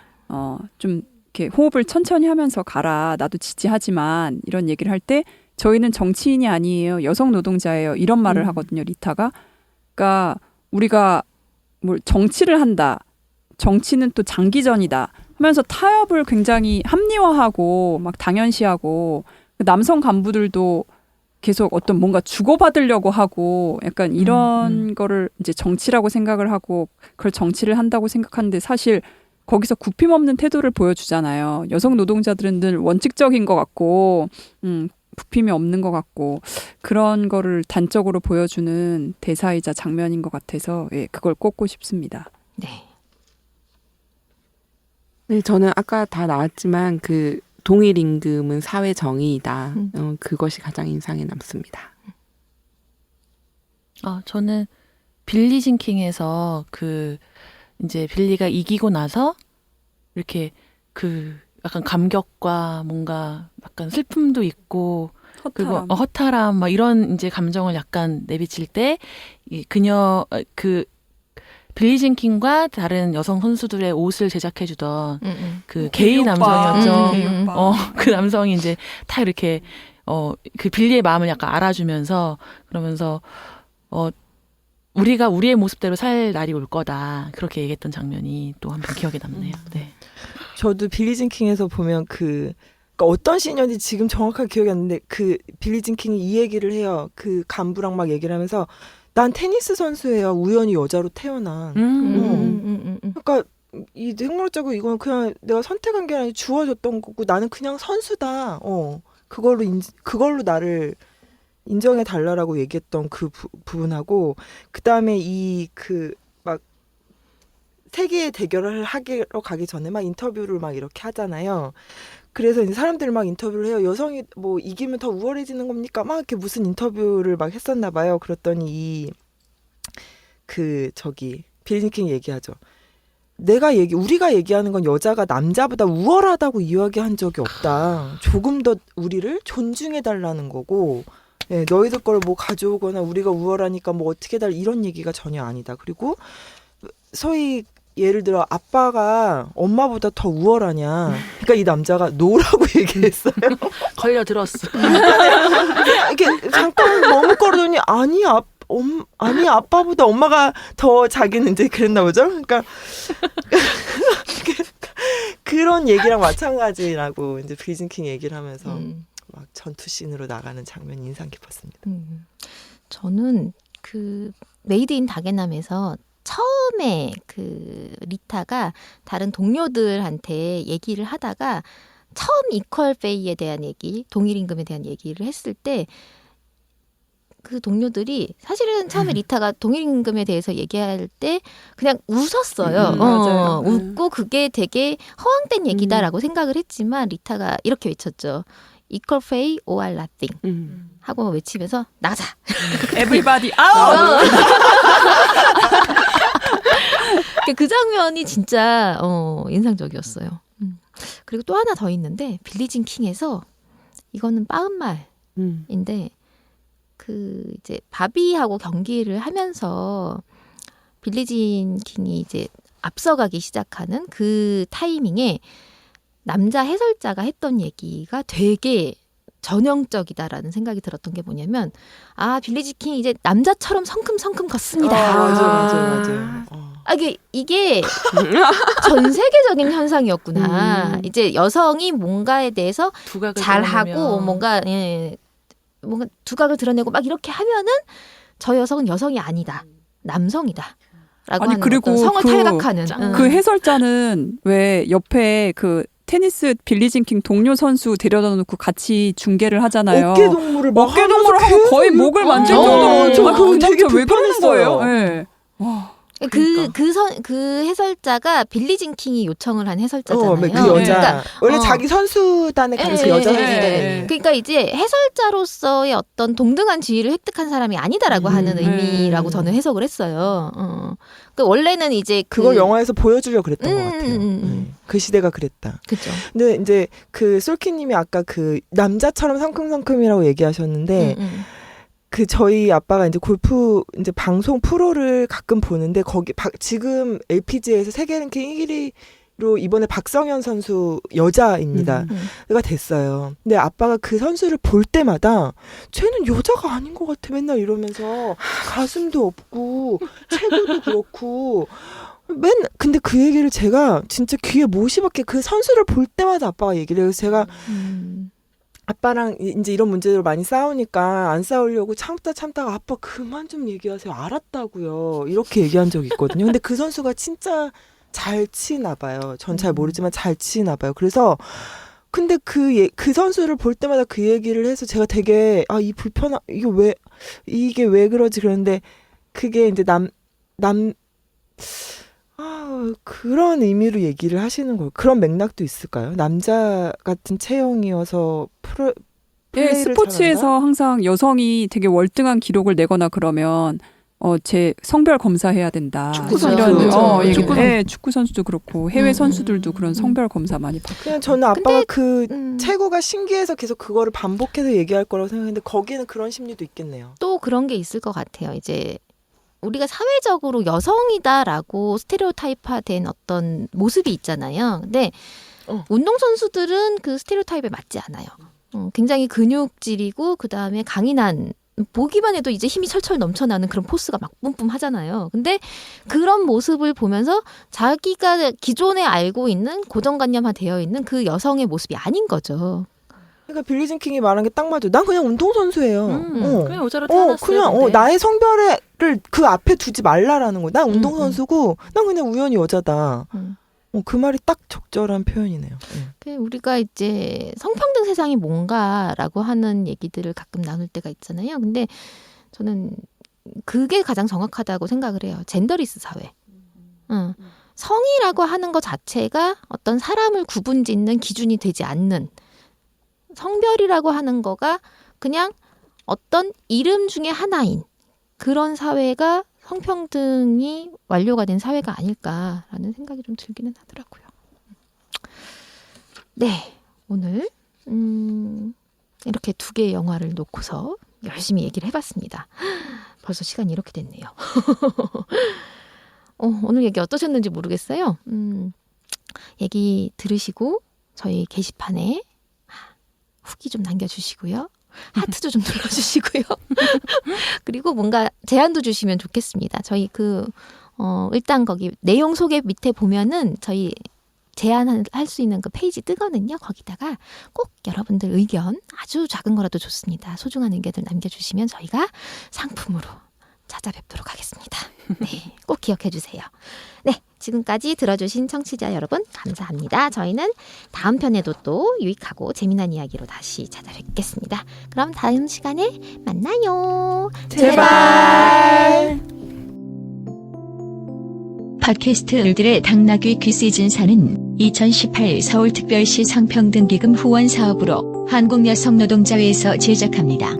좀 이렇게 호흡을 천천히 하면서 가라. 나도 지지하지만 이런 얘기를 할 때 저희는 정치인이 아니에요. 여성 노동자예요. 이런 말을 하거든요. 리타가. 그러니까 우리가 뭘 정치를 한다. 정치는 또 장기전이다. 하면서 타협을 굉장히 합리화하고 막 당연시하고 남성 간부들도 계속 어떤 뭔가 주고받으려고 하고 약간 이런 거를 이제 정치라고 생각을 하고 그걸 정치를 한다고 생각하는데 사실 거기서 굽힘없는 태도를 보여주잖아요. 여성 노동자들은 늘 원칙적인 것 같고 굽힘이 없는 것 같고 그런 거를 단적으로 보여주는 대사이자 장면인 것 같아서 예, 그걸 꼽고 싶습니다. 네. 네, 저는 아까 다 나왔지만 그 동일 임금은 사회 정의이다. 그것이 가장 인상에 남습니다. 저는 빌리 징킹에서 이제 빌리가 이기고 나서 이렇게 약간 감격과 뭔가 약간 슬픔도 있고 그리고 허탈함 막 이런 이제 감정을 약간 내비칠 때 그녀 빌리 징킹과 다른 여성 선수들의 옷을 제작해주던 그 게이 남성이었죠. 그 남성이 이제 다 이렇게 그 빌리의 마음을 약간 알아주면서 그러면서 우리가 우리의 모습대로 살 날이 올 거다 그렇게 얘기했던 장면이 또 한번 기억에 남네요. 네. 저도 빌리 징킹에서 보면 그러니까 어떤 씬이었는지 지금 정확하게 기억이 안 나는데 그 빌리 징킹이 이 얘기를 해요. 그 간부랑 막 얘기를 하면서 난 테니스 선수예요. 우연히 여자로 태어난. 그러니까 이 생물학적으로 이건 그냥 내가 선택한 게 아니라 주어졌던 거고 나는 그냥 선수다. 그걸로 나를 인정해 달라라고 얘기했던 그 부분하고 그다음에 이 막 세계의 대결을 하러 가기 전에 막 인터뷰를 막 이렇게 하잖아요. 그래서 이제 사람들 막 인터뷰를 해요. 여성이 뭐 이기면 더 우월해지는 겁니까? 막 이렇게 무슨 인터뷰를 막 했었나 봐요. 그랬더니 빌리 징킹이 얘기하죠. 우리가 얘기하는 건 여자가 남자보다 우월하다고 이야기한 적이 없다. 조금 더 우리를 존중해 달라는 거고, 예, 너희들 걸 뭐 가져오거나 우리가 우월하니까 뭐 어떻게 달 이런 얘기가 전혀 아니다. 그리고 소위 예를 들어 아빠가 엄마보다 더 우월하냐. 그러니까 이 남자가 노라고 얘기했어요. 걸려들었어. 이렇게 잠깐 머뭇거리더니 아니 아빠보다 엄마가 더 자기는 이제 그랬나 보죠. 그러니까 그런 얘기랑 마찬가지라고 이제 빌리 징킹 얘기를 하면서 막 전투 씬으로 나가는 장면이 인상 깊었습니다. 저는 그 메이드 인 다게남에서 처음에 그 리타가 다른 동료들한테 얘기를 하다가 처음 이퀄 페이에 대한 얘기, 동일 임금에 대한 얘기를 했을 때 그 동료들이 사실은 처음에 리타가 동일 임금에 대해서 얘기할 때 그냥 웃었어요. 맞아요. 웃고 그게 되게 허황된 얘기다라고 생각을 했지만 리타가 이렇게 외쳤죠. equal pay or nothing 하고 외치면서 나가자. Everybody out. 그 장면이 진짜 인상적이었어요. 그리고 또 하나 더 있는데 빌리 징킹에서 이거는 빠은말인데 그 이제 바비하고 경기를 하면서 빌리 징킹이 이제 앞서가기 시작하는 그 타이밍에 남자 해설자가 했던 얘기가 되게 전형적이다라는 생각이 들었던 게 뭐냐면 빌리 징킹이 이제 남자처럼 성큼성큼 걷습니다. 맞아요. 이게 전 세계적인 현상이었구나. 이제 여성이 뭔가에 대해서 잘하고 뭔가 두각을 드러내고 막 이렇게 하면은 저 여성은 여성이 아니다. 남성이다. 라고 하는 그리고 성을 탈각하는. 그 해설자는 왜 옆에 그 테니스 빌리 징킹 동료 선수 데려다 놓고 같이 중계를 하잖아요. 어깨동무를 하고 거의 목을 만질 정도로 그 남자 왜 그러는 거예요? 네. 그 해설자가 빌리 징킹이 요청을 한 해설자잖아요. 그 여자. 그러니까, 원래 자기 선수단에 가는 그 여자 선수단이. 그러니까 이제 해설자로서의 어떤 동등한 지위를 획득한 사람이 아니다라고 하는 의미라고 저는 해석을 했어요. 그러니까 원래는 이제 그걸 영화에서 보여주려고 그랬던 것 같아요. 그 시대가 그랬다. 그렇죠. 근데 이제 그 솔키님이 아까 그 남자처럼 성큼성큼이라고 얘기하셨는데 그 저희 아빠가 이제 골프 이제 방송 프로를 가끔 보는데 거기 지금 LPGA에서 세계 랭킹 1위 이번에 박성현 선수 여자입니다. 가 됐어요. 근데 아빠가 그 선수를 볼 때마다 쟤는 여자가 아닌 것 같아 맨날 이러면서 가슴도 없고 체구도 그렇고 근데 그 얘기를 제가 진짜 귀에 못이 박혀 그 선수를 볼 때마다 아빠가 얘기를 해요. 그래서 제가 아빠랑 이제 이런 문제로 많이 싸우니까 안 싸우려고 참다가 아빠 그만 좀 얘기하세요. 알았다고요. 이렇게 얘기한 적이 있거든요. 근데 그 선수가 진짜 잘 치나 봐요. 전 잘 모르지만 잘 치나 봐요. 그래서 근데 그 선수를 볼 때마다 그 얘기를 해서 제가 되게 이게 왜 그러지 그러는데 그게 이제 그런 의미로 얘기를 하시는 거예요. 그런 맥락도 있을까요? 남자 같은 체형이어서 네, 스포츠에서 항상 여성이 되게 월등한 기록을 내거나 그러면 제 성별 검사해야 된다. 축구 선수, 축구 선수도 그렇고 해외 선수들도 그런 성별 검사 많이 받고. 그냥 저는 아빠가 체구가 신기해서 계속 그거를 반복해서 얘기할 거라고 생각했는데 거기는 그런 심리도 있겠네요. 또 그런 게 있을 것 같아요. 이제 우리가 사회적으로 여성이다라고 스테레오타입화된 어떤 모습이 있잖아요. 근데 운동선수들은 그 스테레오타입에 맞지 않아요. 굉장히 근육질이고 그다음에 강인한 보기만 해도 이제 힘이 철철 넘쳐나는 그런 포스가 막 뿜뿜 하잖아요. 근데 그런 모습을 보면서 자기가 기존에 알고 있는 고정관념화되어 있는 그 여성의 모습이 아닌 거죠. 그러니까 빌리진 킹이 말한 게 딱 맞아요. 난 그냥 운동선수예요. 그냥 여자로 태어났어요. 그냥 나의 성별을 그 앞에 두지 말라라는 거예요. 난 운동선수고 난 그냥 우연히 여자다. 그 말이 딱 적절한 표현이네요. 우리가 이제 성평등 세상이 뭔가라고 하는 얘기들을 가끔 나눌 때가 있잖아요. 근데 저는 그게 가장 정확하다고 생각을 해요. 젠더리스 사회. 성이라고 하는 것 자체가 어떤 사람을 구분짓는 기준이 되지 않는 성별이라고 하는 거가 그냥 어떤 이름 중에 하나인 그런 사회가 성평등이 완료가 된 사회가 아닐까라는 생각이 좀 들기는 하더라고요. 네, 오늘 이렇게 2개의 영화를 놓고서 열심히 얘기를 해봤습니다. 벌써 시간이 이렇게 됐네요. 오늘 얘기 어떠셨는지 모르겠어요. 얘기 들으시고 저희 게시판에 후기 좀 남겨주시고요. 하트도 좀 눌러주시고요. 그리고 뭔가 제안도 주시면 좋겠습니다. 저희 일단 거기 내용 소개 밑에 보면은 저희 제안할 수 있는 그 페이지 뜨거든요. 거기다가 꼭 여러분들 의견 아주 작은 거라도 좋습니다. 소중한 의견을 남겨주시면 저희가 상품으로 찾아뵙도록 하겠습니다. 네, 꼭 기억해 주세요. 네, 지금까지 들어주신 청취자 여러분 감사합니다. 저희는 다음 편에도 또 유익하고 재미난 이야기로 다시 찾아뵙겠습니다. 그럼 다음 시간에 만나요. 제발. 팟캐스트들의 당나귀 귀 시즌4는 2018 서울특별시 성평등기금 후원 사업으로 한국여성노동자회에서 제작합니다.